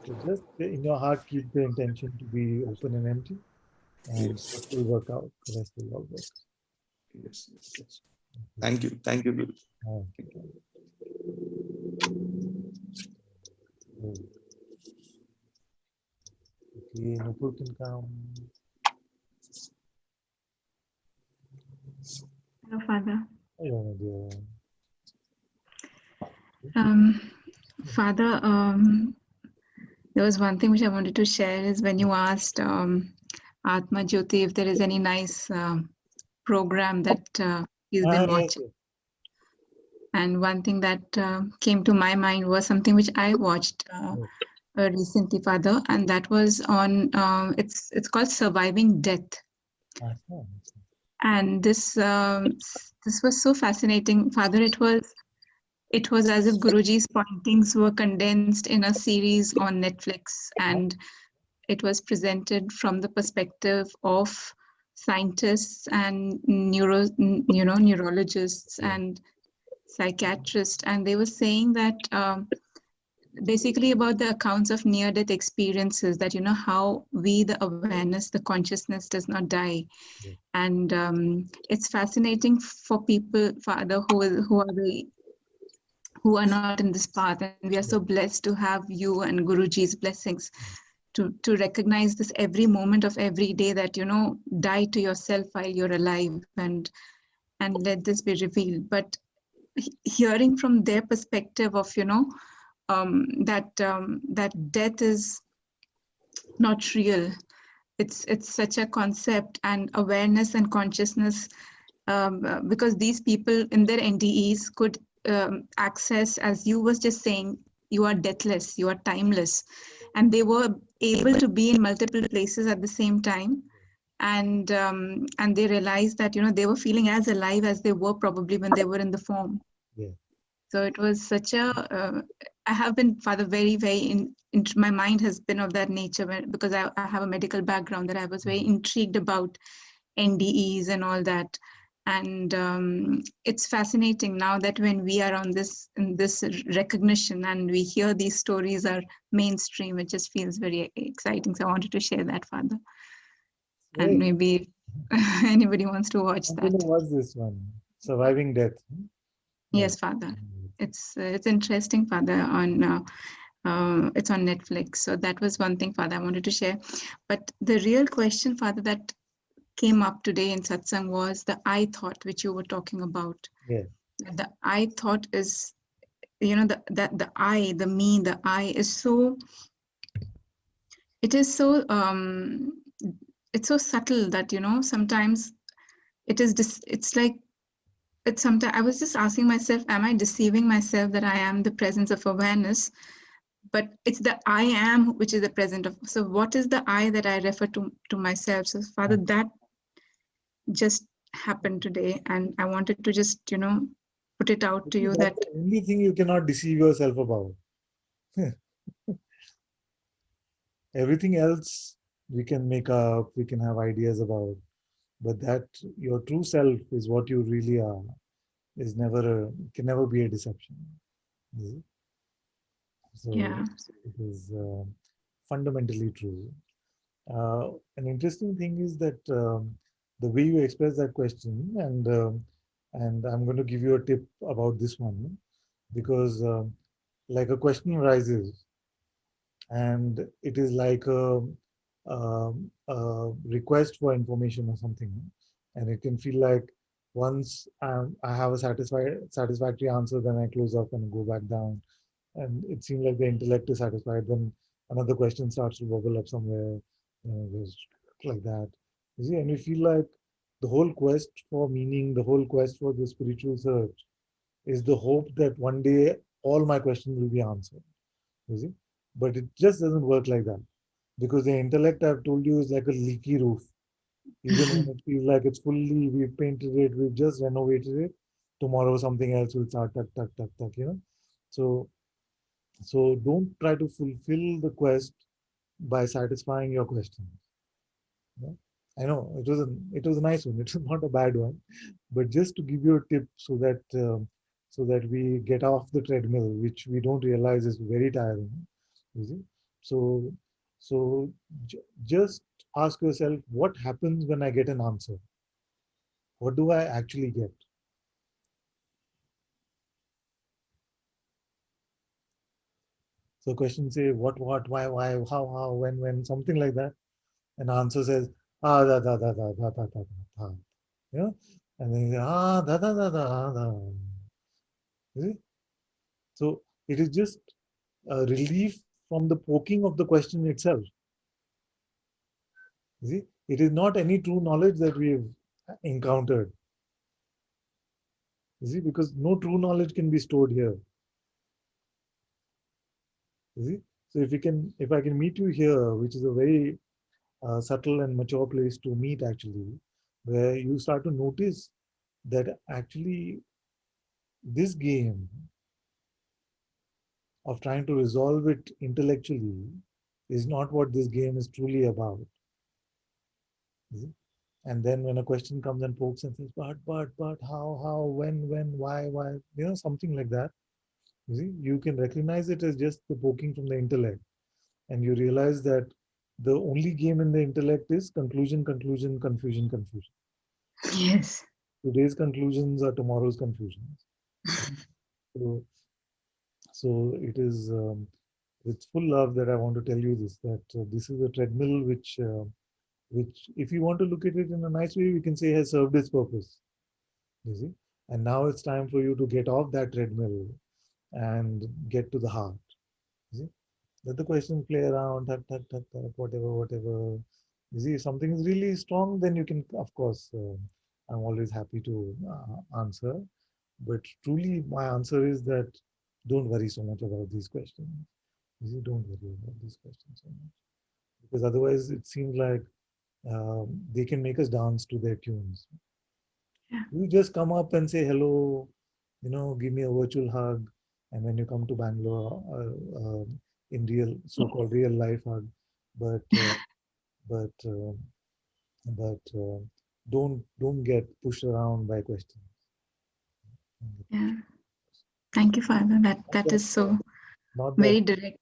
So just in your heart, keep the intention to be open and empty, and Yes, rest will work out. The rest will all work. yes. Thank you. Thank you, Guru. Oh, oh. Okay, Nupur can come. Hello, Father. Hello, my dear. Father, there was one thing which I wanted to share is when you asked Atma Jyoti if there is any nice program that he's been Yes, watching. yes. And one thing that came to my mind was something which I watched recently, Father, and that was on it's called Surviving Death. Aha. And this was so fascinating, Father. It was as if Guruji's pointings were condensed in a series on Netflix, and it was presented from the perspective of scientists and neurologists and psychiatrists, and they were saying that basically about the accounts of near-death experiences, that how we, the awareness, the consciousness does not die. And it's fascinating for people, Father, who are not in this path, and we are so blessed to have you and Guruji's blessings to recognize this every moment of every day, that die to yourself while you're alive, and let this be revealed. But hearing from their perspective of that death is not real, it's such a concept, and awareness and consciousness, because these people in their NDEs could access, as you was just saying, you are deathless, you are timeless, and they were able to be in multiple places at the same time, and they realized that they were feeling as alive as they were probably when they were in the form. Yeah. So it was such a I have been, Father, very my mind has been of that nature, because I have a medical background, that I was very intrigued about NDEs and all that. And it's fascinating now that when we are in this recognition and we hear these stories are mainstream, it just feels very exciting. So I wanted to share that, Father. And maybe anybody wants to watch that. What's this one? Surviving Death. Yes, Father. It's interesting, Father. It's on Netflix. So that was one thing, Father, I wanted to share. But the real question, Father, that came up today in Satsang was the I thought, which you were talking about. Yeah. The I thought is, the I, the me, the I is so. It is so. It's so subtle that sometimes it is. It's like. It's sometimes I was just asking myself, am I deceiving myself that I am the presence of awareness? But it's the I am which is the present of. So what is the I that I refer to myself? So Father, that just happened today, and I wanted to just put it out to you that the only thing you cannot deceive yourself about. Everything else we can make up, we can have ideas about, but that your true self is what you really are is can never be a deception. So yeah. it is fundamentally true. An interesting thing is that the way you express that question, and I'm going to give you a tip about this one, because like a question arises, and it is like a request for information or something, and it can feel like once I have a satisfactory answer, then I close up and go back down, and it seems like the intellect is satisfied. Then another question starts to bubble up somewhere, just like that. You see, and we feel like the whole quest for meaning, the whole quest for the spiritual search, is the hope that one day all my questions will be answered. You see, but it just doesn't work like that, because the intellect, I've told you, is like a leaky roof. Even when it feels like it's fully, we've painted it, we've just renovated it, tomorrow something else will start, tuck, tuck, tuck, tuck, So, so don't try to fulfill the quest by satisfying your questions. Yeah? I know it was a nice one. It was not a bad one, but just to give you a tip so that we get off the treadmill, which we don't realize is very tiring. You see, so so just ask yourself, what happens when I get an answer? What do I actually get? So question say what, why, how, when, something like that. And answer says, ah, da, da, da, da, da, da, da, da. You know? And then you say, ah, da, da, da, da, da. You see? So it is just a relief from the poking of the question itself. You see? It is not any true knowledge that we have encountered. You see, because no true knowledge can be stored here. You see? So if I can meet you here, which is a very subtle and mature place to meet actually, where you start to notice that actually this game of trying to resolve it intellectually is not what this game is truly about. You see? And then when a question comes and pokes and says, but, how, when, why, something like that. You see, you can recognize it as just the poking from the intellect. And you realize that the only game in the intellect is conclusion, confusion. Yes. Today's conclusions are tomorrow's confusions. So, so it is with full love that I want to tell you this, that this is a treadmill which, if you want to look at it in a nice way, we can say has served its purpose. You see, and now it's time for you to get off that treadmill and get to the heart. You see, let the questions play around, whatever. You see, if something is really strong, then you can, of course, I'm always happy to answer. But truly, my answer is that don't worry so much about these questions. You see, don't worry about these questions so much. Because otherwise, it seems like they can make us dance to their tunes. Yeah. You just come up and say hello, give me a virtual hug. And when you come to Bangalore, in real, so-called real life hug. But, but, but don't get pushed around by questions. Yeah. Thank you, Father. That is so Not that, very direct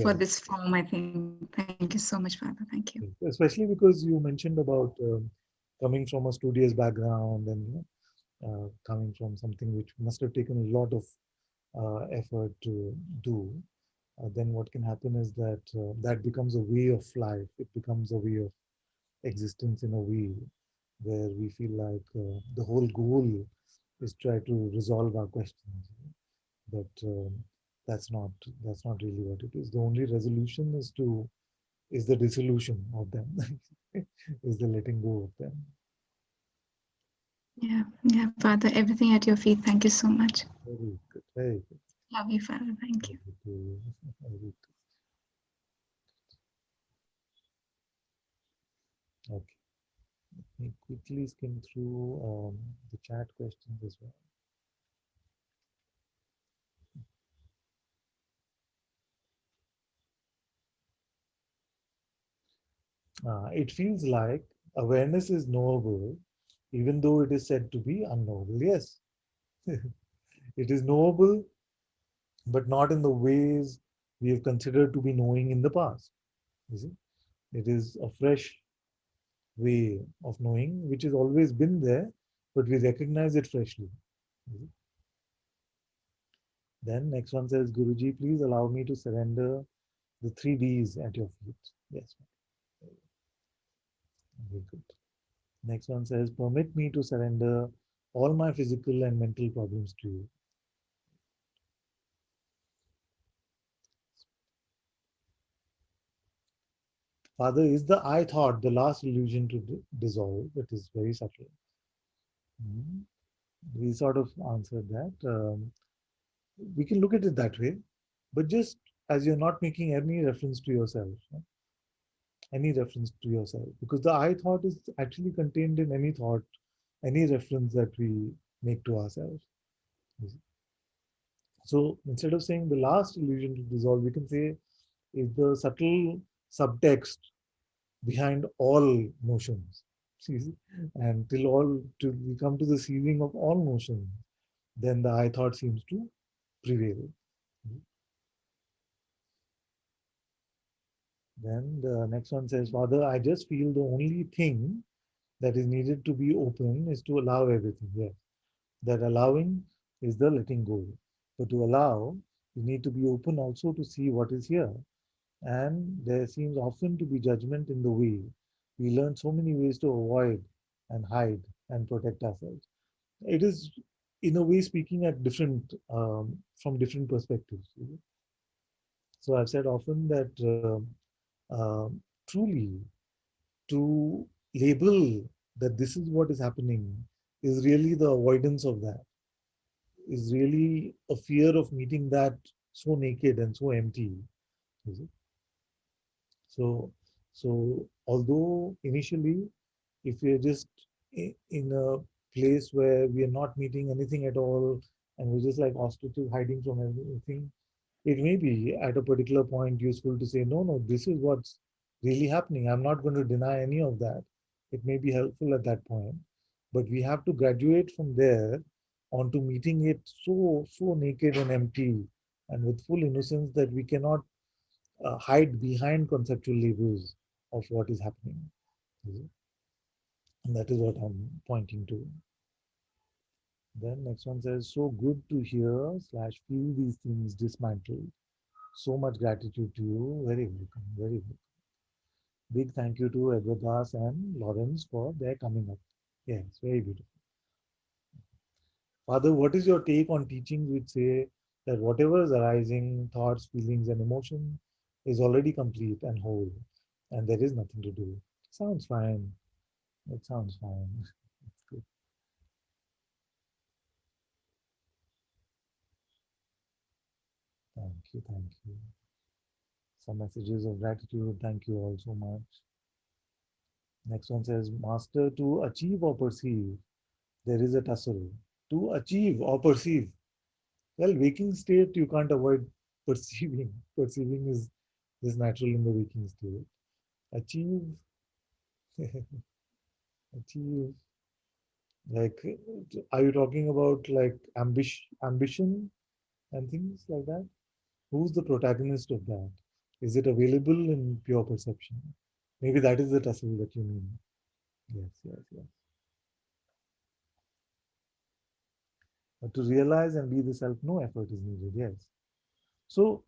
for yeah. this form, I think. Thank you so much, Father. Thank you. Especially because you mentioned about coming from a studious background and coming from something which must have taken a lot of effort to do. Then what can happen is that that becomes a way of life. It becomes a way of existence in a way where we feel like the whole goal is try to resolve our questions. But that's not really what it is. The only resolution is the dissolution of them, is the letting go of them. Yeah. Yeah, Father, everything at your feet. Thank you so much. Very good, very good. Love you, Father. Thank you. Very good. Okay, let me quickly skim through the chat questions as well. It feels like awareness is knowable, even though it is said to be unknowable. Yes, it is knowable, but not in the ways we have considered to be knowing in the past. You see, it is a fresh way of knowing which has always been there, but we recognize it freshly. You see? Then next one says, Guruji, please allow me to surrender the 3Ds at your feet. Yes, very good. Next one says, permit me to surrender all my physical and mental problems to you. Father, is the I thought the last illusion to dissolve? It is very subtle. We sort of answered that. We can look at it that way, but just as you're not making any reference to yourself, because the I thought is actually contained in any thought, any reference that we make to ourselves. So instead of saying the last illusion to dissolve, we can say is the subtle subtext behind all notions. See, and till we come to the seizing of all notions, then the I thought seems to prevail. Then the next one says, Father, I just feel the only thing that is needed to be open is to allow everything. Yes, that allowing is the letting go. So to allow You need to be open also to see what is here. And there seems often to be judgment in the way. We learn so many ways to avoid and hide and protect ourselves. It is, in a way, speaking at different, from different perspectives. So I've said often that truly to label that this is what is happening is really the avoidance of that, is really a fear of meeting that so naked and so empty. Is it? So, so although initially, if we are just in a place where we are not meeting anything at all, and we're just like ostriches hiding from everything, it may be at a particular point useful to say, no, no, this is what's really happening. I'm not going to deny any of that. It may be helpful at that point, but we have to graduate from there onto meeting it so naked and empty and with full innocence that we cannot hide behind conceptual labels of what is happening. And that is what I'm pointing to. Then next one says, so good to hear slash feel these things dismantled. So much gratitude to you. Very welcome. Very welcome. Big thank you to Edward Das and Lawrence for their coming up. Yes, very beautiful. Father, what is your take on teachings which say that whatever is arising, thoughts, feelings, and emotion is already complete and whole, and there is nothing to do? Sounds fine. It sounds fine. It's good. Thank you. Thank you. Some messages of gratitude. Thank you all so much. Next one says, Master, to achieve or perceive, there is a tussle. To achieve or perceive. Well, waking state, you can't avoid perceiving. Perceiving is natural in the waking state. Achieve, achieve. Like, are you talking about like ambition and things like that? Who's the protagonist of that? Is it available in pure perception? Maybe that is the tussle that you mean. Yes, yes, yes. But to realize and be the self, no effort is needed. Yes. So,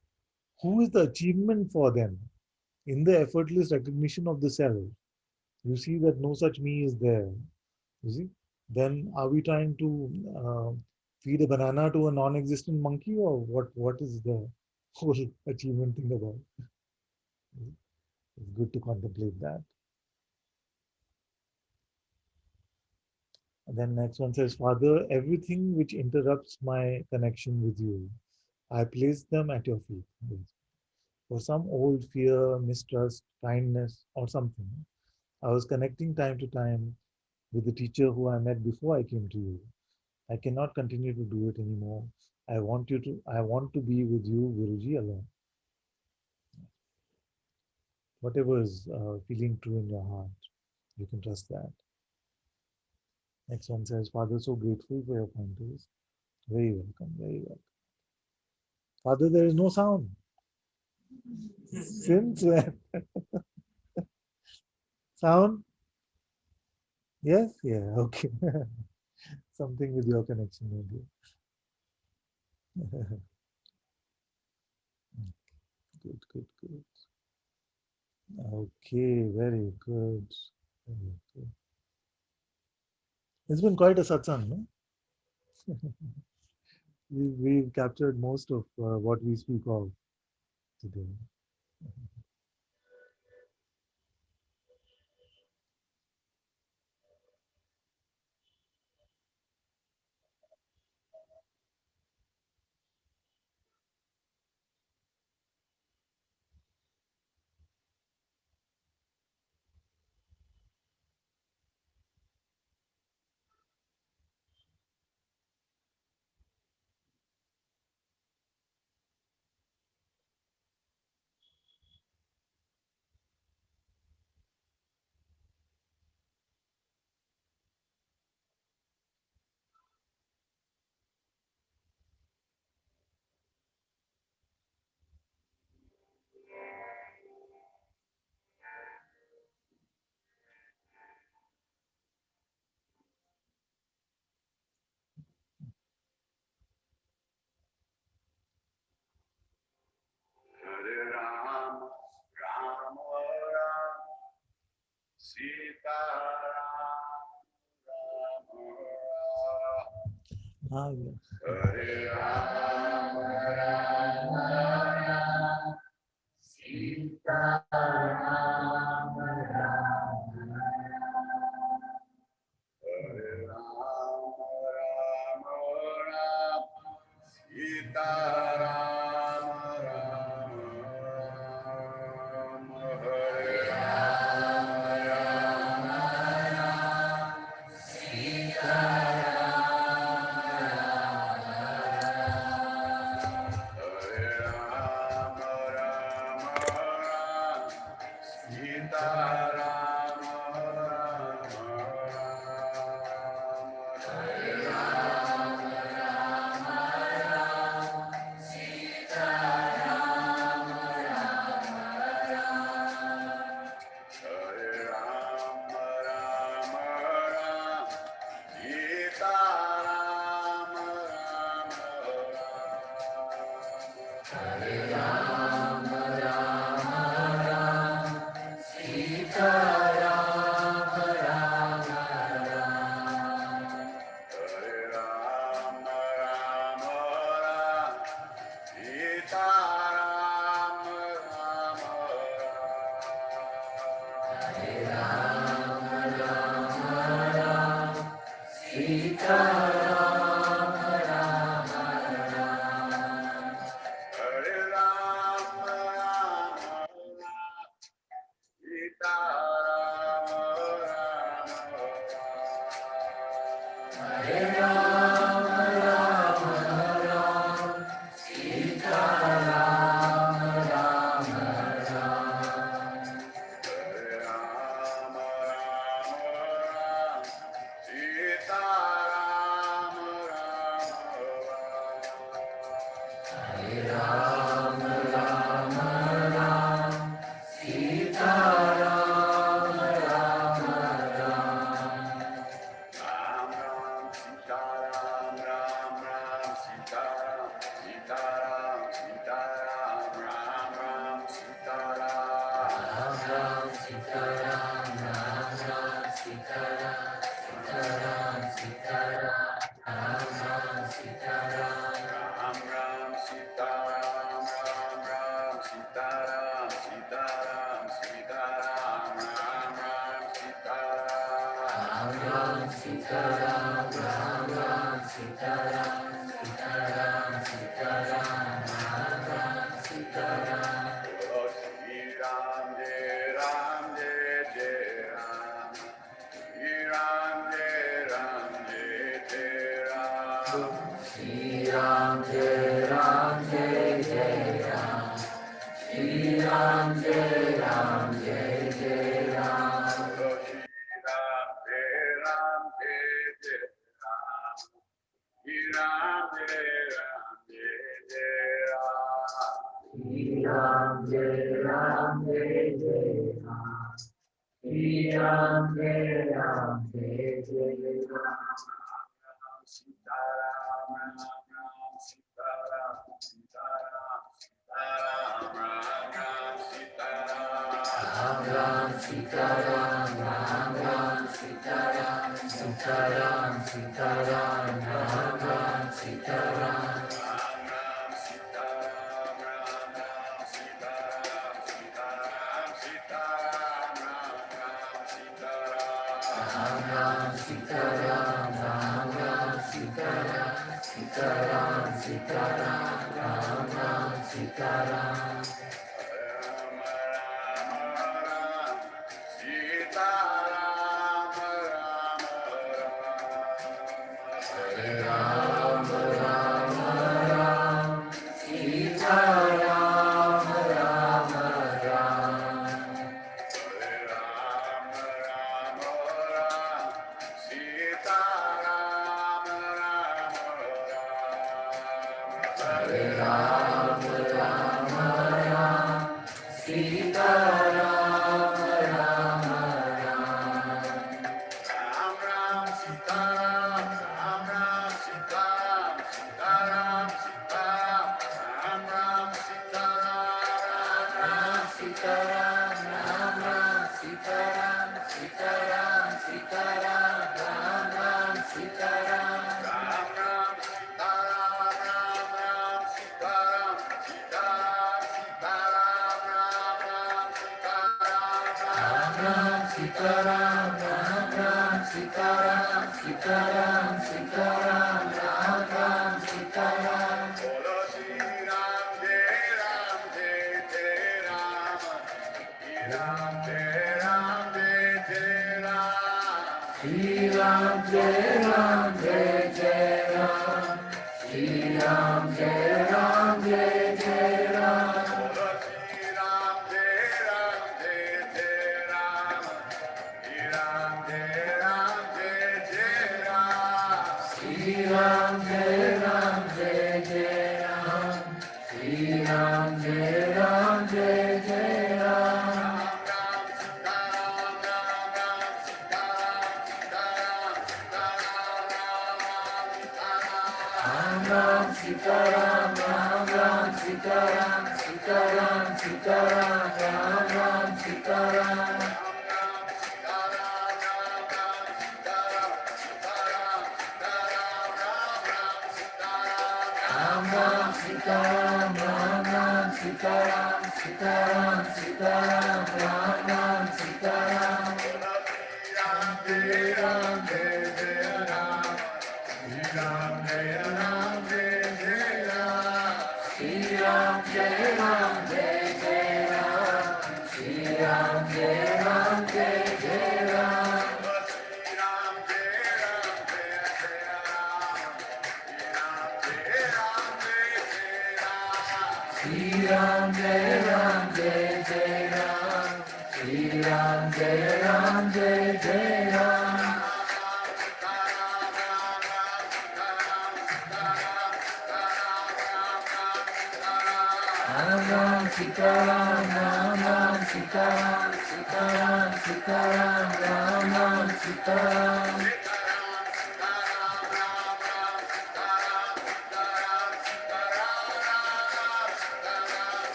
who is the achievement for them? In the effortless recognition of the self, you see that no such me is there. You see? Then are we trying to feed a banana to a non-existent monkey, or what is the whole achievement thing about? It's good to contemplate that. And then next one says, Father, everything which interrupts my connection with you, I place them at your feet. Yes. For some old fear, mistrust, kindness, or something, I was connecting time to time with the teacher who I met before I came to you. I cannot continue to do it anymore. I want to be with you, Guruji, alone. Whatever is feeling true in your heart, you can trust that. Next one says, Father, so grateful for your pointers. Very welcome, very welcome. Father, there is no sound. Since when? Sound? Yes? Yeah, okay. Something with your connection, maybe. Good, good, good. Okay, very good. Very good. It's been quite a satsang, no? We've captured most of what we speak of today. Ah, yeah.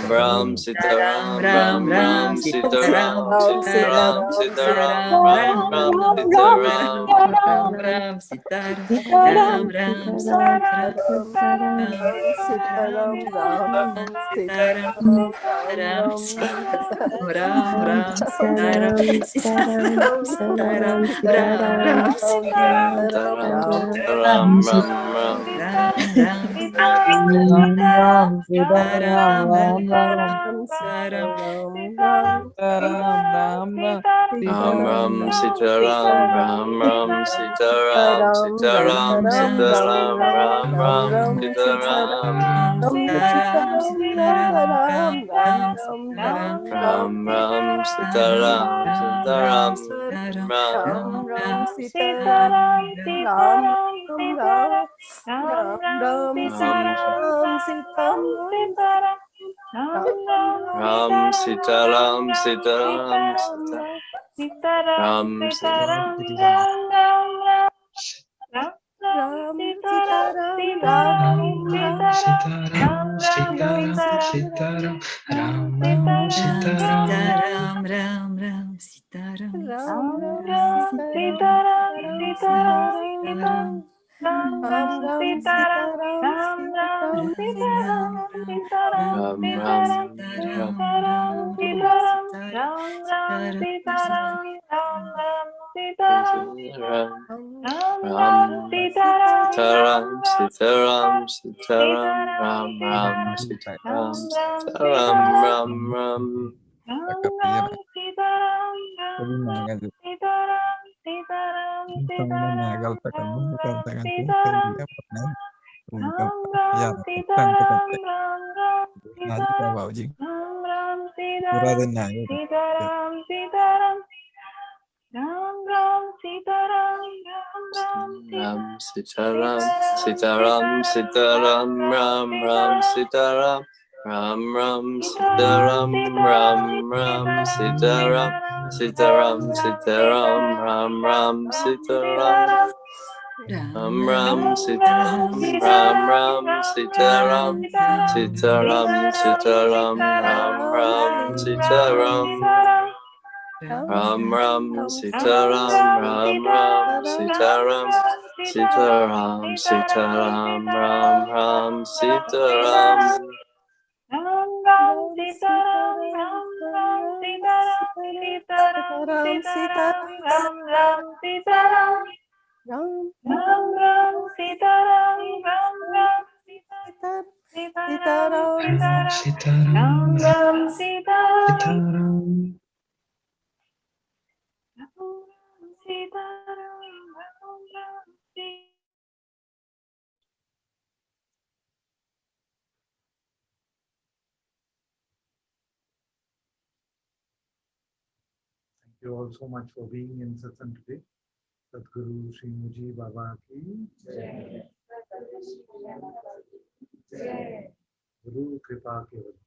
Ram Sitaram Ram Ram Sitaram Sitaram Sitaram Ram Ram Sitaram Ram Ram Sitaram Ram Sitaram Sitaram Ram Sitaram Ram Ram Sitaram Sitaram Ram Ram Sitaram Ram Ram Sitaram Sitaram Sitaram Ram Ram Sitaram Ram Ram Sitaram Sitaram Ram Ram Sitaram Sitaram Ram Sitaram Sitaram, Ram Ram, Ram Sitaram, Sitaram, Sitaram, Ram Ram Sitaram. Ram Ram Sitaram Ram, Sitaram, Sitaram, Ram, Ram, Sitaram, Sitaram, Ram Ram Ram Ram Ram Sitaram Sitaram Sitaram Ram Ram Sitaram Sitaram Ram Ram Ram Sitaram Sitaram Sitaram Ram Ram Sitaram Ram Ram Sitaram Ram Ram Sitaram Sitaram Sitaram Ram Ram Sitaram Ram Ram Sitaram Ram Ram Sitaram Sitaram Sitaram Ram Ram Sitaram Ram Ram Sitaram Ram Ram Sitaram Sitaram Sitaram Ram Ram Sitaram Ram Sitaram, Ram Sitaram. Thank you all so much for being in Satsang today. Sadhguru Sri Muji Baba ki Jai. Guru Kripa Keval.